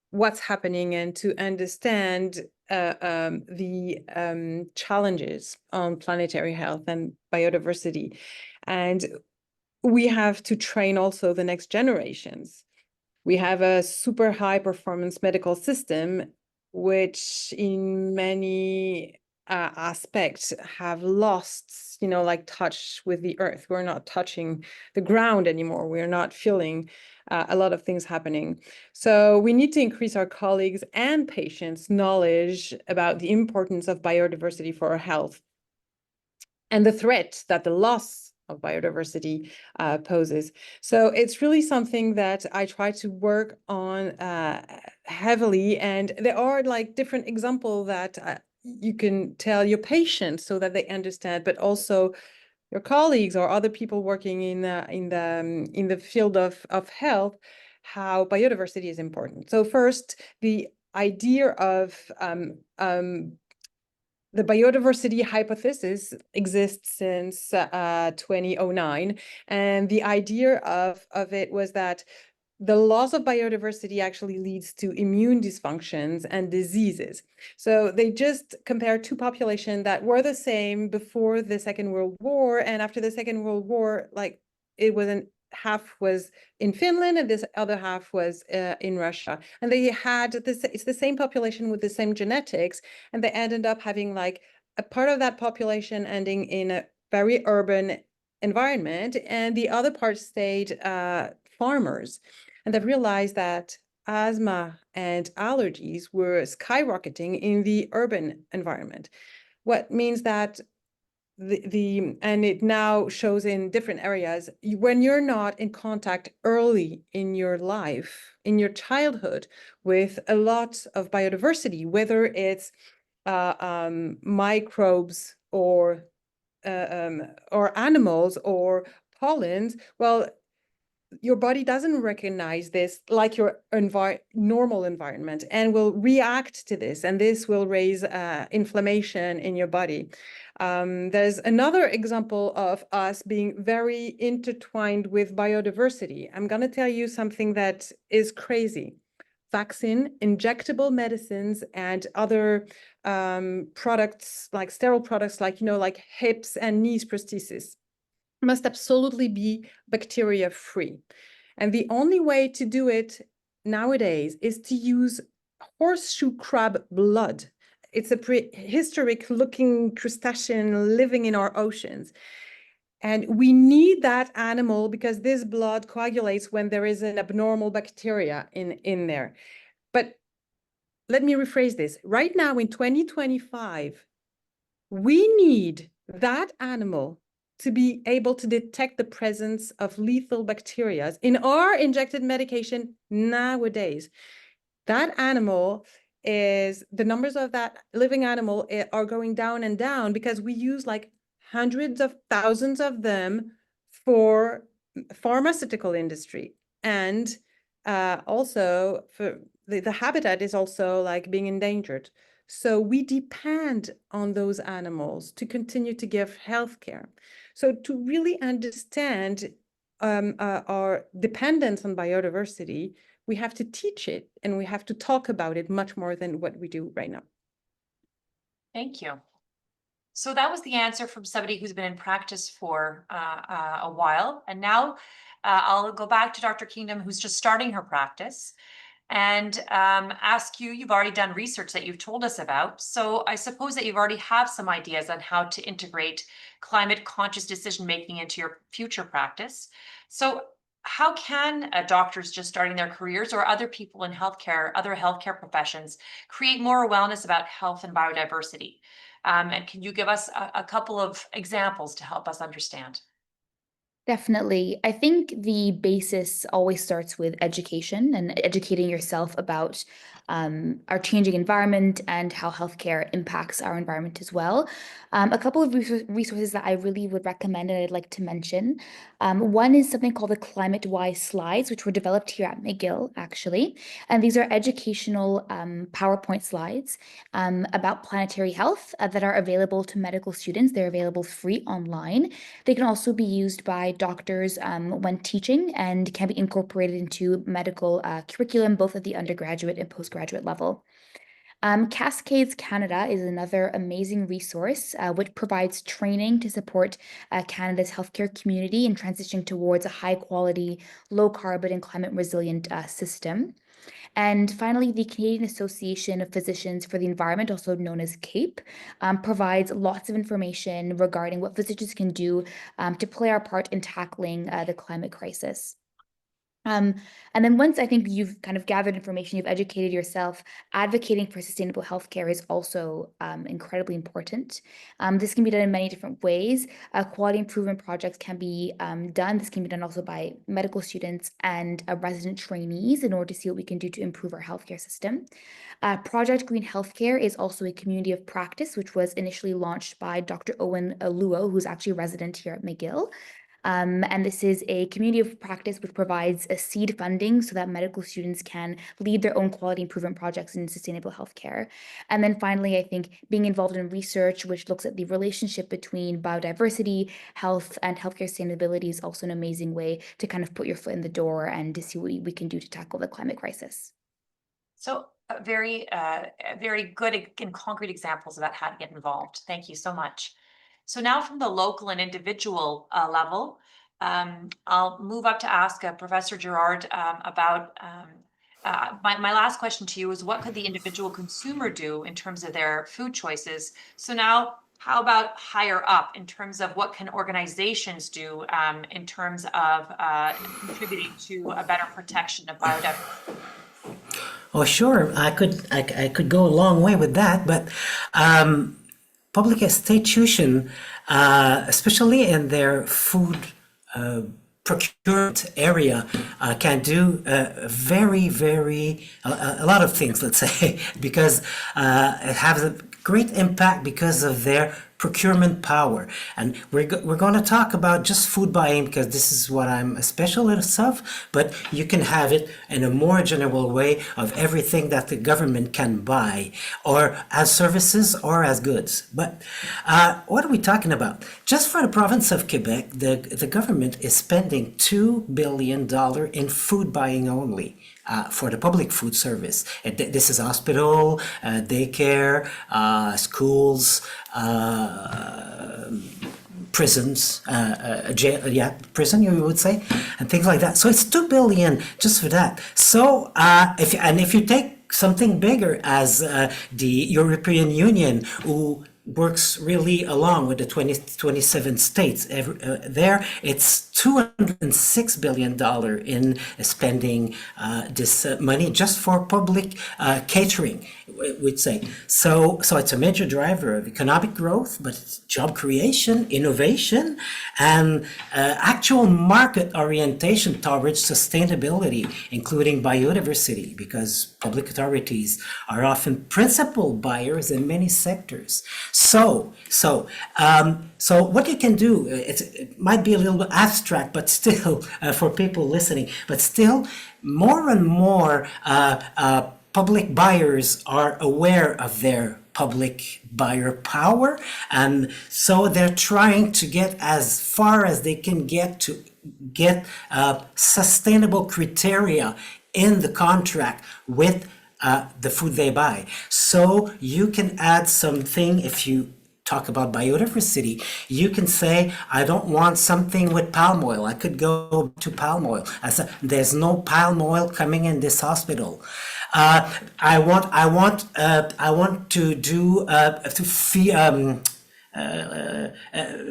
what's happening and to understand the challenges on planetary health and biodiversity. And we have to train also the next generations. We have a super high performance medical system, which in many aspects have lost, like touch with the earth. We're not touching the ground anymore. We're not feeling a lot of things happening. So we need to increase our colleagues and patients' knowledge about the importance of biodiversity for our health and the threat that the loss of biodiversity poses. So it's really something that I try to work on heavily. And there are like different examples that you can tell your patients so that they understand, but also your colleagues or other people working in the field of health, how biodiversity is important. So first, the idea of the biodiversity hypothesis exists since 2009, and the idea of it was that the loss of biodiversity actually leads to immune dysfunctions and diseases. So they just compared two populations that were the same before the Second World War, and after the Second World War, like it wasn't half was in Finland and this other half was in Russia. And they had this, it's the same population with the same genetics, and they ended up having like a part of that population ending in a very urban environment, and the other part stayed farmers. And they've realized that asthma and allergies were skyrocketing in the urban environment. What means that and it now shows in different areas, when you're not in contact early in your life, in your childhood, with a lot of biodiversity, whether it's microbes or animals or pollens, well, your body doesn't recognize this like your normal environment and will react to this, and this will raise inflammation in your body. There's another example of us being very intertwined with biodiversity. I'm going to tell you something that is crazy. Vaccine, injectable medicines, and other products like sterile products, like, like hips and knees prosthesis, must absolutely be bacteria free. And the only way to do it nowadays is to use horseshoe crab blood. It's a prehistoric looking crustacean living in our oceans. And we need that animal because this blood coagulates when there is an abnormal bacteria in there. But let me rephrase this. Right now in 2025, we need that animal to be able to detect the presence of lethal bacteria in our injected medication nowadays. That animal the numbers of that living animal are going down and down because we use like hundreds of thousands of them for pharmaceutical industry. And also for the habitat is also like being endangered. So we depend on those animals to continue to give healthcare. So to really understand our dependence on biodiversity, we have to teach it and we have to talk about it much more than what we do right now. Thank you. So that was the answer from somebody who's been in practice for a while. And now I'll go back to Dr. Kingdom, who's just starting her practice, and ask you, you've already done research that you've told us about. So I suppose that you've already have some ideas on how to integrate climate conscious decision-making into your future practice. So how can doctors just starting their careers or other people in healthcare, other healthcare professions, create more awareness about health and biodiversity? And can you give us a couple of examples to help us understand? Definitely. I think the basis always starts with education and educating yourself about our changing environment and how healthcare impacts our environment as well. A couple of resources that I really would recommend and I'd like to mention. One is something called the Climate Wise slides, which were developed here at McGill, actually. And these are educational PowerPoint slides about planetary health that are available to medical students. They're available free online. They can also be used by doctors when teaching and can be incorporated into medical curriculum, both at the undergraduate and postgraduate level. Cascades Canada is another amazing resource which provides training to support Canada's healthcare community in transitioning towards a high quality, low carbon and climate resilient system. And finally, the Canadian Association of Physicians for the Environment, also known as CAPE, provides lots of information regarding what physicians can do to play our part in tackling the climate crisis. And then once I think you've kind of gathered information, you've educated yourself, advocating for sustainable healthcare is also incredibly important. This can be done in many different ways. Quality improvement projects can be done. This can be done also by medical students and resident trainees in order to see what we can do to improve our healthcare system. Project Green Healthcare is also a community of practice, which was initially launched by Dr. Owen Luo, who's actually a resident here at McGill. And this is a community of practice which provides a seed funding so that medical students can lead their own quality improvement projects in sustainable healthcare. And then finally, I think being involved in research which looks at the relationship between biodiversity, health, and healthcare sustainability is also an amazing way to kind of put your foot in the door and to see what we can do to tackle the climate crisis. So very good and concrete examples about how to get involved. Thank you so much. So now from the local and individual level, I'll move up to ask Professor Girard about my last question to you is what could the individual consumer do in terms of their food choices? So now How about higher up in terms of what can organizations do in terms of contributing to a better protection of biodiversity? Oh, sure. I could go a long way with that, but public institution, especially in their food procurement area, can do a lot of things, let's say, because it has a great impact because of their procurement power. And we're going to talk about just food buying because this is what I'm a specialist of, but you can have it in a more general way of everything that the government can buy, or as services or as goods. But what are we talking about? Just for the province of Quebec, the government is spending $2 billion in food buying only. For the public food service. This is hospital, daycare, schools, prisons, jail, prison, you would say, and things like that. So it's 2 billion just for that. So if you take something bigger as the European Union, who works really along with the 27 states. There, it's $206 billion in spending this money just for public catering, we'd say. So it's a major driver of economic growth, but it's job creation, innovation, and actual market orientation towards sustainability, including biodiversity, because public authorities are often principal buyers in many sectors. So what you can do, it might be a little bit abstract, but still, for people listening, but still, more and more public buyers are aware of their public buyer power, and so they're trying to get as far as they can get to get sustainable criteria in the contract with the food they buy. So you can add something. If you talk about biodiversity, you can say, I don't want something with palm oil. I could go to palm oil. There's no palm oil coming in this hospital. I want to do I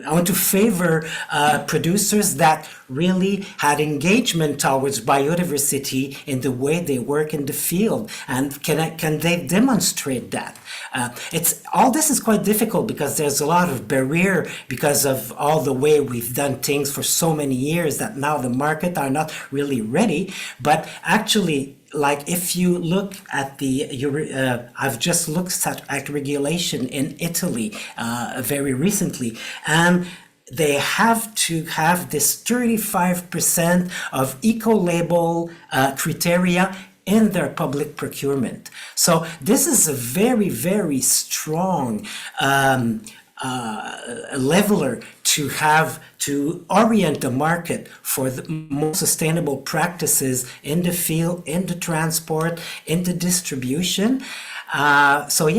want to favor producers that really had engagement towards biodiversity in the way they work in the field, and can they demonstrate that? It's all this is quite difficult because there's a lot of barrier because of all the way we've done things for so many years that now the market are not really ready. But actually, like if you look at I've just looked at regulation in Italy very recently, and they have to have this 35% of eco-label criteria in their public procurement. So this is a very, very strong leveler to have to orient the market for the more sustainable practices in the field, in the transport, in the distribution. So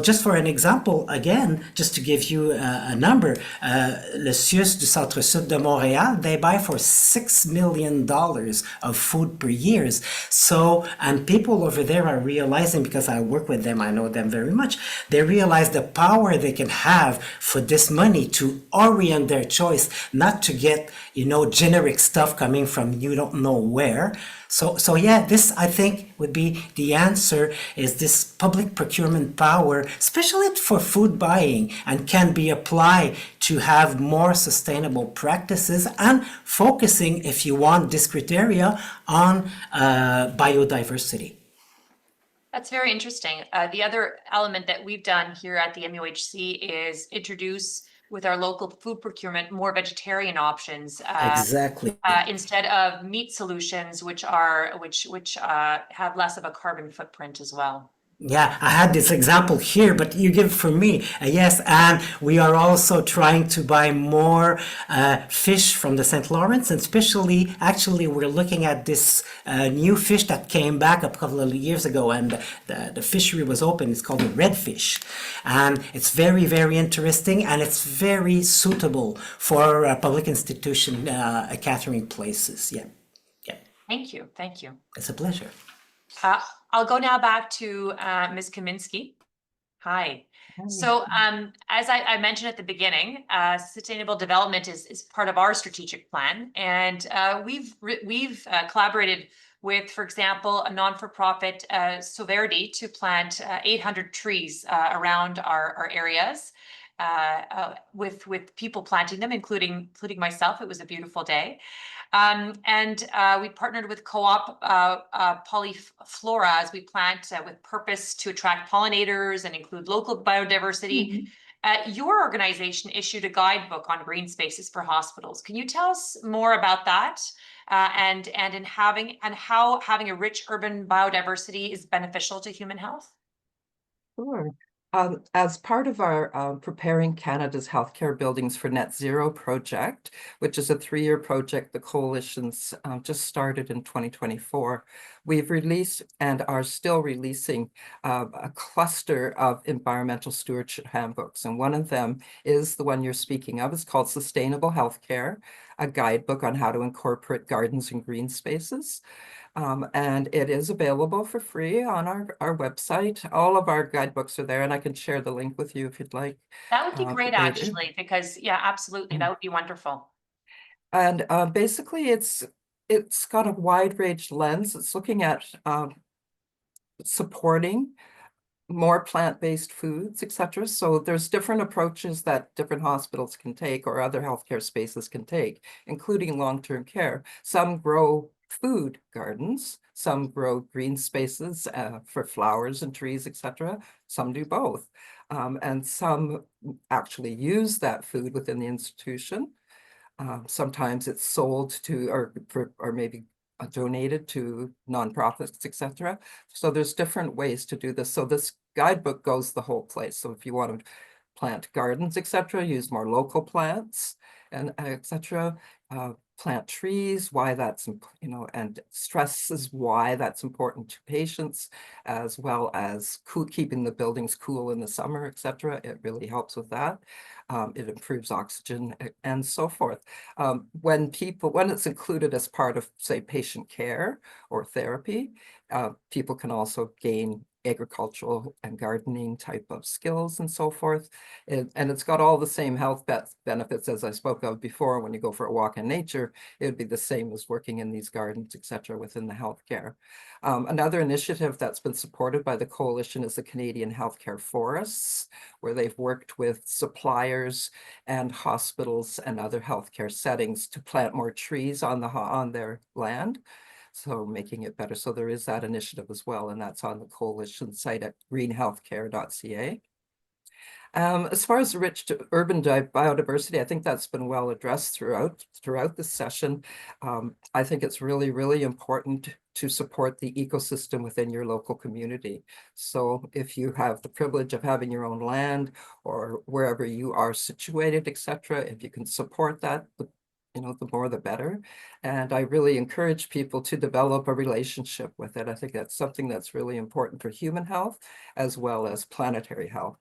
just for an example, again, just to give you a number, le CIUS du Centre-Sud de Montréal, they buy for $6 million of food per year. So, and people over there are realizing, because I work with them, I know them very much, they realize the power they can have for this money to orient their choice, not to get, generic stuff coming from you don't know where. So yeah, this I think would be the answer, is this public procurement power, especially for food buying, and can be applied to have more sustainable practices and focusing, if you want this criteria, on biodiversity. That's very interesting. The other element that we've done here at the MUHC is introduce with our local food procurement more vegetarian options. Exactly. Instead of meat solutions, which have less of a carbon footprint as well. Yeah, I had this example here, but you give for me. Yes, and we are also trying to buy more fish from the St. Lawrence, and especially, actually, we're looking at this new fish that came back a couple of years ago, and the fishery was open. It's called the redfish, and it's very, very interesting, and it's very suitable for public institution catering places. Yeah. Thank you. It's a pleasure. I'll go now back to Ms. Kaminski. Hi. Hi. So as I mentioned at the beginning, sustainable development is part of our strategic plan. And we've collaborated with, for example, a non-for-profit Soverdi to plant 800 trees around our areas with people planting them, including myself. It was a beautiful day. And we partnered with Co-op Polyflora as we plant with purpose to attract pollinators and include local biodiversity. Your organization issued a guidebook on green spaces for hospitals. Can you tell us more about that? And how having a rich urban biodiversity is beneficial to human health? Sure. As part of our Preparing Canada's Healthcare Buildings for Net Zero project, which is a 3-year project the coalition's just started in 2024, we've released and are still releasing a cluster of environmental stewardship handbooks. And one of them is the one you're speaking of. It's called Sustainable Healthcare, a guidebook on how to incorporate gardens and green spaces. And it is available for free on our website. All of our guidebooks are there, and I can share the link with you if you'd like. That would be great, actually, because yeah, absolutely, that would be wonderful. And basically, it's got a wide range lens. It's looking at supporting more plant-based foods, etc. So there's different approaches that different hospitals can take or other healthcare spaces can take, including long-term care. Some grow food gardens, some grow green spaces for flowers and trees, etc. Some do both. And some actually use that food within the institution. Sometimes it's sold to or maybe donated to nonprofits, etc. So there's different ways to do this. So this guidebook goes the whole place. So if you want to plant gardens, etc., use more local plants and etc. Plant trees, why that's, and stresses why that's important to patients, as well as keeping the buildings cool in the summer, etc. It really helps with that. It improves oxygen and so forth. When it's included as part of, say, patient care or therapy, people can also gain agricultural and gardening type of skills and so forth. And it's got all the same health benefits as I spoke of before. When you go for a walk in nature, it would be the same as working in these gardens, etc., within the healthcare. Another initiative that's been supported by the coalition is the Canadian Healthcare Forests, where they've worked with suppliers and hospitals and other healthcare settings to plant more trees on their land. So making it better. So there is that initiative as well, and that's on the coalition site at greenhealthcare.ca. As far as the rich urban biodiversity, I think that's been well addressed throughout the session. I think it's really, really important to support the ecosystem within your local community. So if you have the privilege of having your own land or wherever you are situated, etc., if you can support that, the more the better. And I really encourage people to develop a relationship with it. I think that's something that's really important for human health as well as planetary health.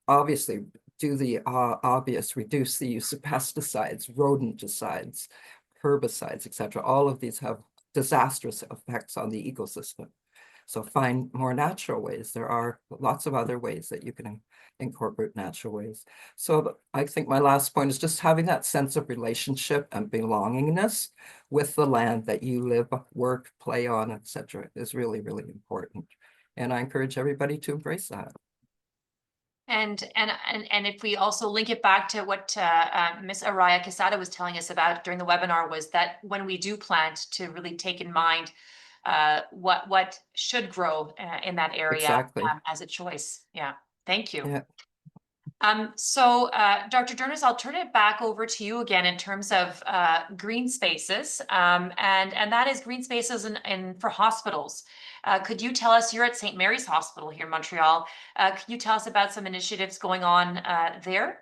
Obviously, do the obvious, reduce the use of pesticides, rodenticides, herbicides, etc. All of these have disastrous effects on the ecosystem. So find more natural ways. There are lots of other ways that you can incorporate natural ways. So I think my last point is just having that sense of relationship and belongingness with the land that you live, work, play on, etc. is really, really important. And I encourage everybody to embrace that. And if we also link it back to what Ms. Araya Quesada was telling us about during the webinar, was that when we do plant, to really take in mind what should grow in that area. Exactly. As a choice. Yeah, thank you. Yeah. So Dr. Dernis, I'll turn it back over to you again in terms of green spaces, and that is green spaces for hospitals. Could you tell us, you're at St. Mary's Hospital here in Montreal, could you tell us about some initiatives going on there?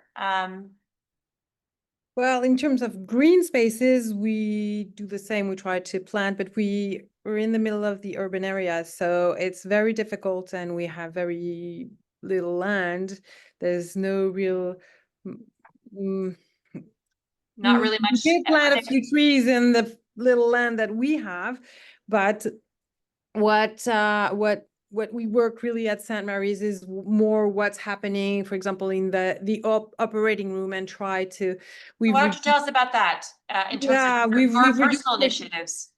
Well, in terms of green spaces, we do the same. We try to plant, but we're in the middle of the urban area, so it's very difficult, and we have very little land. There's no real Not really much. We did plant a few trees in the little land that we have, but what what we work really at St. Mary's is more what's happening, for example, in the operating room, and try to, Why don't you tell us about that in terms yeah, of we've our reduced personal it. initiatives?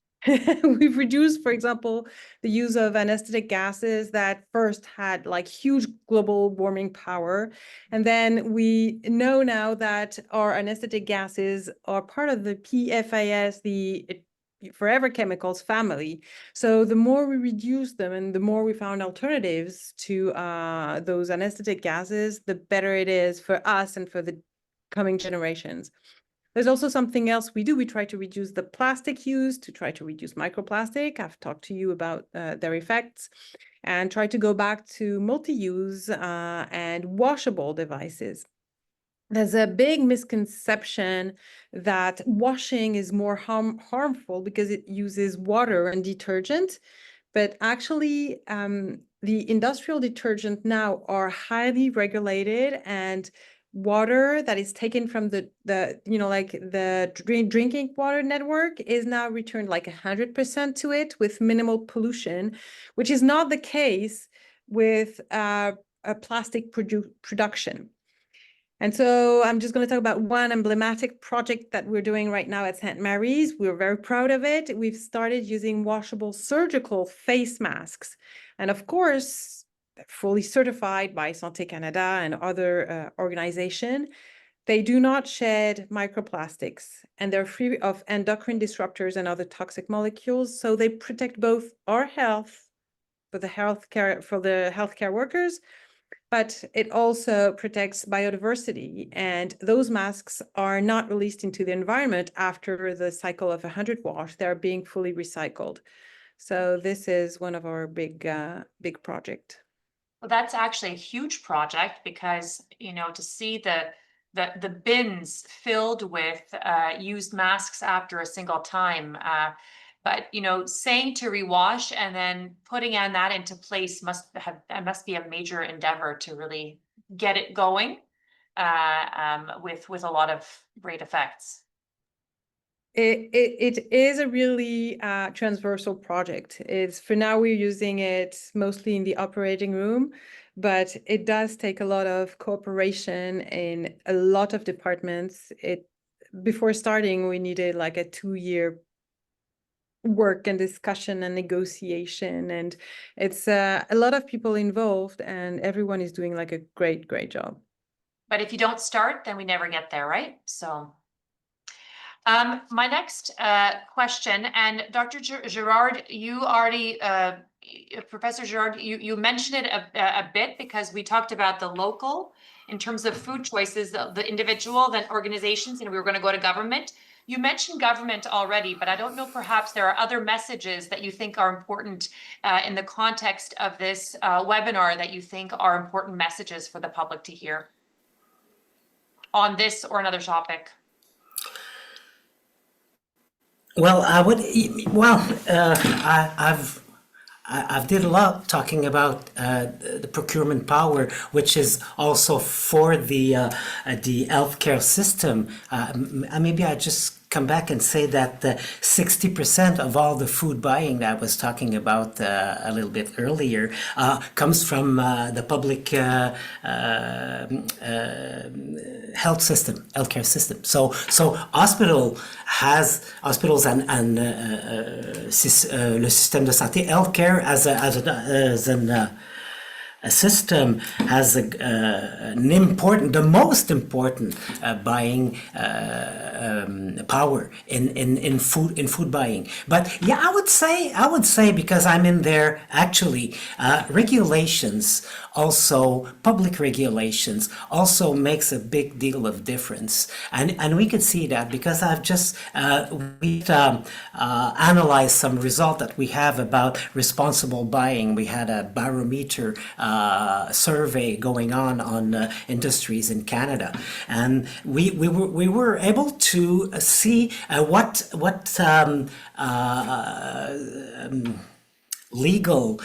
We've reduced, for example, the use of anesthetic gases that first had like huge global warming power. And then we know now that our anesthetic gases are part of the PFAS, the forever chemicals family. So the more we reduce them and the more we found alternatives to those anesthetic gases, the better it is for us and for the coming generations. There's also something else we do. We try to reduce the plastic use, to try to reduce microplastic. I've talked to you about their effects, and try to go back to multi-use and washable devices. There's a big misconception that washing is more harmful because it uses water and detergent. But actually, the industrial detergent now are highly regulated, and water that is taken from the like the drinking water network is now returned like 100% to it with minimal pollution, which is not the case with a plastic production. And so I'm just going to talk about one emblematic project that we're doing right now at St. Mary's. We're very proud of it. We've started using washable surgical face masks. And of course, they're fully certified by Santé Canada and other organizations. They do not shed microplastics, and they're free of endocrine disruptors and other toxic molecules. So they protect both our health for the healthcare workers, but it also protects biodiversity. And those masks are not released into the environment after the cycle of 100 wash. They're being fully recycled. So this is one of our big project. Well, that's actually a huge project because, to see the bins filled with used masks after a single time. But saying to rewash and then putting on that into place must be a major endeavor to really get it going with a lot of great effects. It is a really transversal project. It's for now we're using it mostly in the operating room, but it does take a lot of cooperation in a lot of departments. Before starting, we needed like a 2-year work and discussion and negotiation, and it's a lot of people involved, and everyone is doing like a great job. But if you don't start, then we never get there, right? So my next question, and Dr. Girard, you already, Professor Girard, you mentioned it a bit because we talked about the local in terms of food choices, the individual, then organizations, and we were going to go to government. You mentioned government already, but I don't know, perhaps there are other messages that you think are important in the context of this webinar that you think are important messages for the public to hear on this or another topic. Well, I've did a lot talking about the procurement power, which is also for the healthcare system. Maybe I just come back and say that 60% of all the food buying that I was talking about a little bit earlier comes from the public health system, healthcare system. So hospitals and le système de santé, healthcare as a system has the most important buying power in food buying. But yeah, I would say because I'm in there actually, regulations also, public regulations also makes a big deal of difference, and we could see that because I've just analyzed some result that we have about responsible buying. We had a barometer survey going on industries in Canada, and we were able to see what legal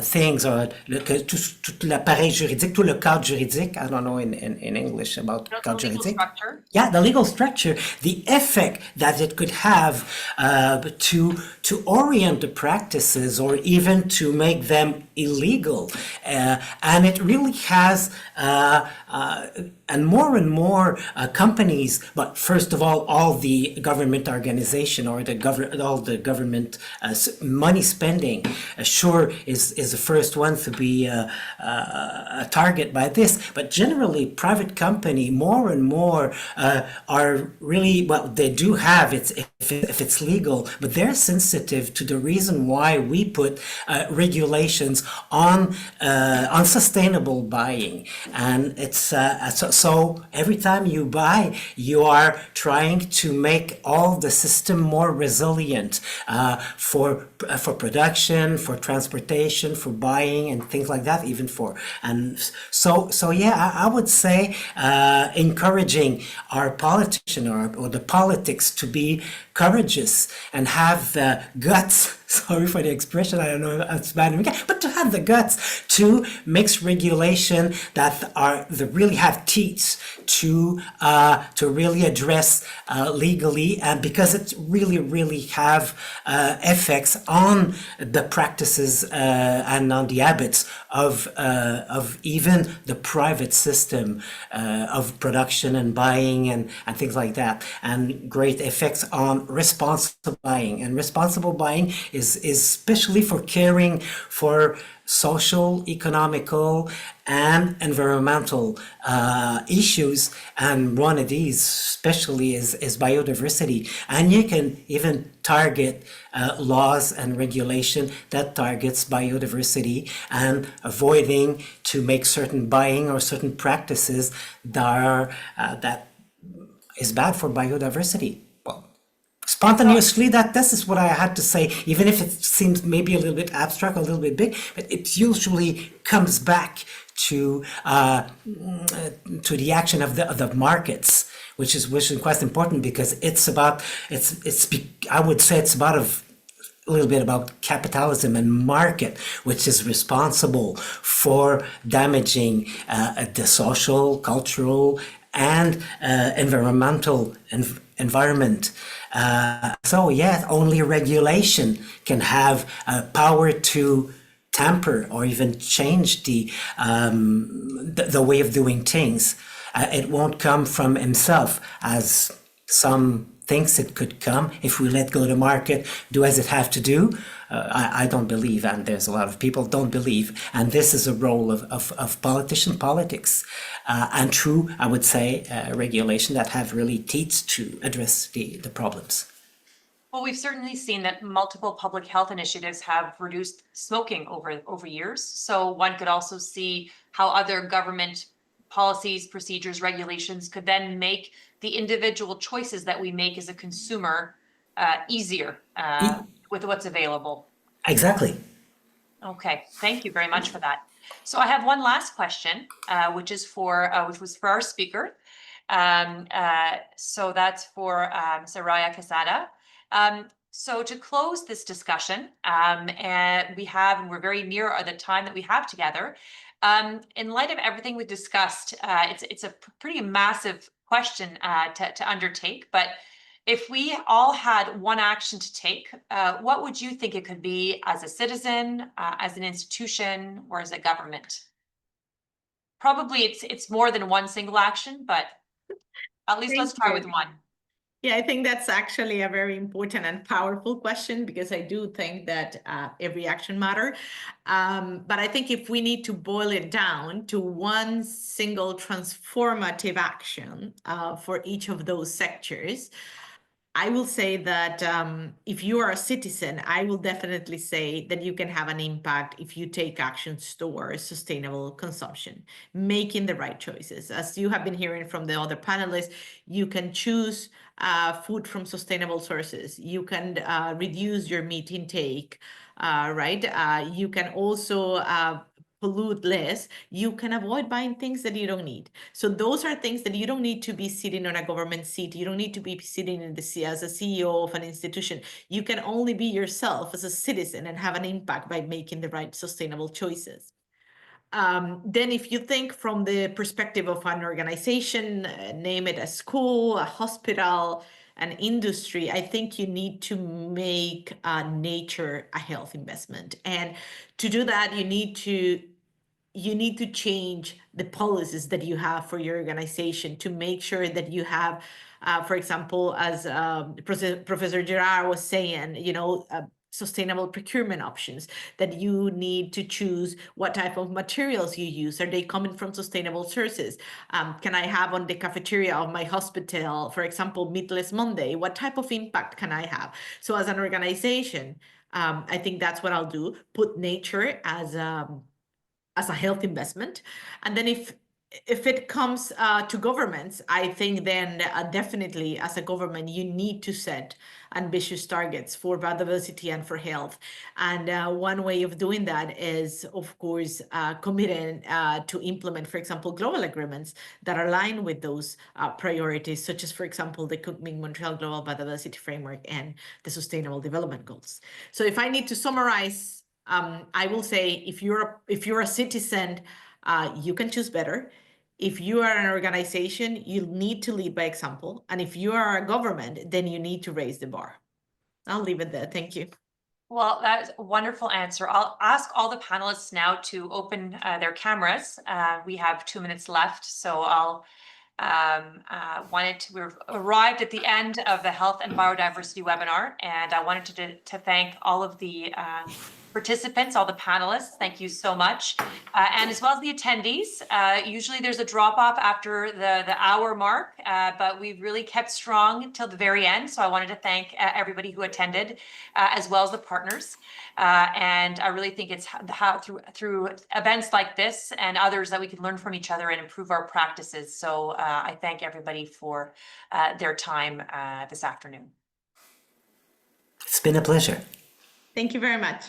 things, or tout l'appareil juridique, tout le cadre juridique. I don't know in English about The cadre legal juridique. structure. Yeah, the legal structure, the effect that it could have to orient the practices or even to make them illegal. And it really has, and more companies, but first of all the government organization or all the government money spending, sure is the first one to be a target by this. But generally, private company more and more are really, well, they do have it if it's legal, but they're sensitive to the reason why we put regulations on sustainable buying. And it's so every time you buy, you are trying to make all the system more resilient for production, for transportation, for buying, and things like that. Even for, and so yeah, I would say encouraging our politician or the politics to be courageous and have the guts. Sorry for the expression, I don't know if it's bad, but to have the guts to make regulation that really have teeth to really address legally, and because it really have effects on the practices and on the habits of even the private system of production and buying and things like that, and great effects on responsible buying. And responsible buying is especially for caring for social, economical, and environmental issues. And one of these especially is biodiversity. And you can even target laws and regulation that targets biodiversity and avoiding to make certain buying or certain practices that is bad for biodiversity. Spontaneously, this is what I had to say, even if it seems maybe a little bit abstract, a little bit big, but it usually comes back to the action of the markets, which is quite important, because I would say it's about a little bit about capitalism and market, which is responsible for damaging the social, cultural, and environmental environment. So yes, only regulation can have power to tamper or even change the way of doing things. It won't come from himself, as some thinks it could come if we let go the market do as it have to do. I don't believe, and there's a lot of people don't believe, and this is a role of politics, and true, I would say, regulation that have really teeth to address the problems. Well, we've certainly seen that multiple public health initiatives have reduced smoking over years. So one could also see how other government policies, procedures, regulations could then make the individual choices that we make as a consumer easier with what's available. Exactly. Okay, thank you very much for that. So I have one last question, which was for our speaker. So that's for Soraya Quesada. So to close this discussion, and we're very near the time that we have together. In light of everything we discussed, it's a pretty massive question to undertake, but if we all had one action to take, what would you think it could be as a citizen, as an institution, or as a government? Probably it's more than one single action, but at least let's try with one. Yeah, I think that's actually a very important and powerful question, because I do think that every action matters. But I think if we need to boil it down to one single transformative action for each of those sectors, I will say that if you are a citizen, I will definitely say that you can have an impact if you take actions towards sustainable consumption, making the right choices. As you have been hearing from the other panelists, you can choose food from sustainable sources. You can reduce your meat intake, right? You can also pollute less, you can avoid buying things that you don't need. So those are things that you don't need to be sitting on a government seat. You don't need to be sitting in the as a CEO of an institution. You can only be yourself as a citizen and have an impact by making the right sustainable choices. Then if you think from the perspective of an organization, name it a school, a hospital, an industry, I think you need to make nature a health investment. And to do that, you need to change the policies that you have for your organization to make sure that you have, for example, as Professor Gerard was saying, sustainable procurement options, that you need to choose what type of materials you use. Are they coming from sustainable sources? Can I have on the cafeteria of my hospital, for example, Meatless Monday? What type of impact can I have? So as an organization, I think that's what I'll do, put nature as a health investment. And then if it comes to governments, I think then definitely as a government, you need to set ambitious targets for biodiversity and for health. And one way of doing that is, of course, committing to implement, for example, global agreements that align with those priorities, such as, for example, the Kunming-Montreal Global Biodiversity Framework and the Sustainable Development Goals. So if I need to summarize, I will say if you're a citizen, you can choose better. If you are an organization, you need to lead by example. And if you are a government, then you need to raise the bar. I'll leave it there. Thank you. Well, that's a wonderful answer. I'll ask all the panelists now to open their cameras. We have 2 minutes left, so I'll we've arrived at the end of the Health and Biodiversity webinar, and I wanted to thank all of the participants, all the panelists. Thank you so much. And as well as the attendees. Usually there's a drop off after the hour mark, but we've really kept strong till the very end. So I wanted to thank everybody who attended, as well as the partners. And I really think it's how through events like this and others that we can learn from each other and improve our practices. So I thank everybody for their time this afternoon. It's been a pleasure. Thank you very much.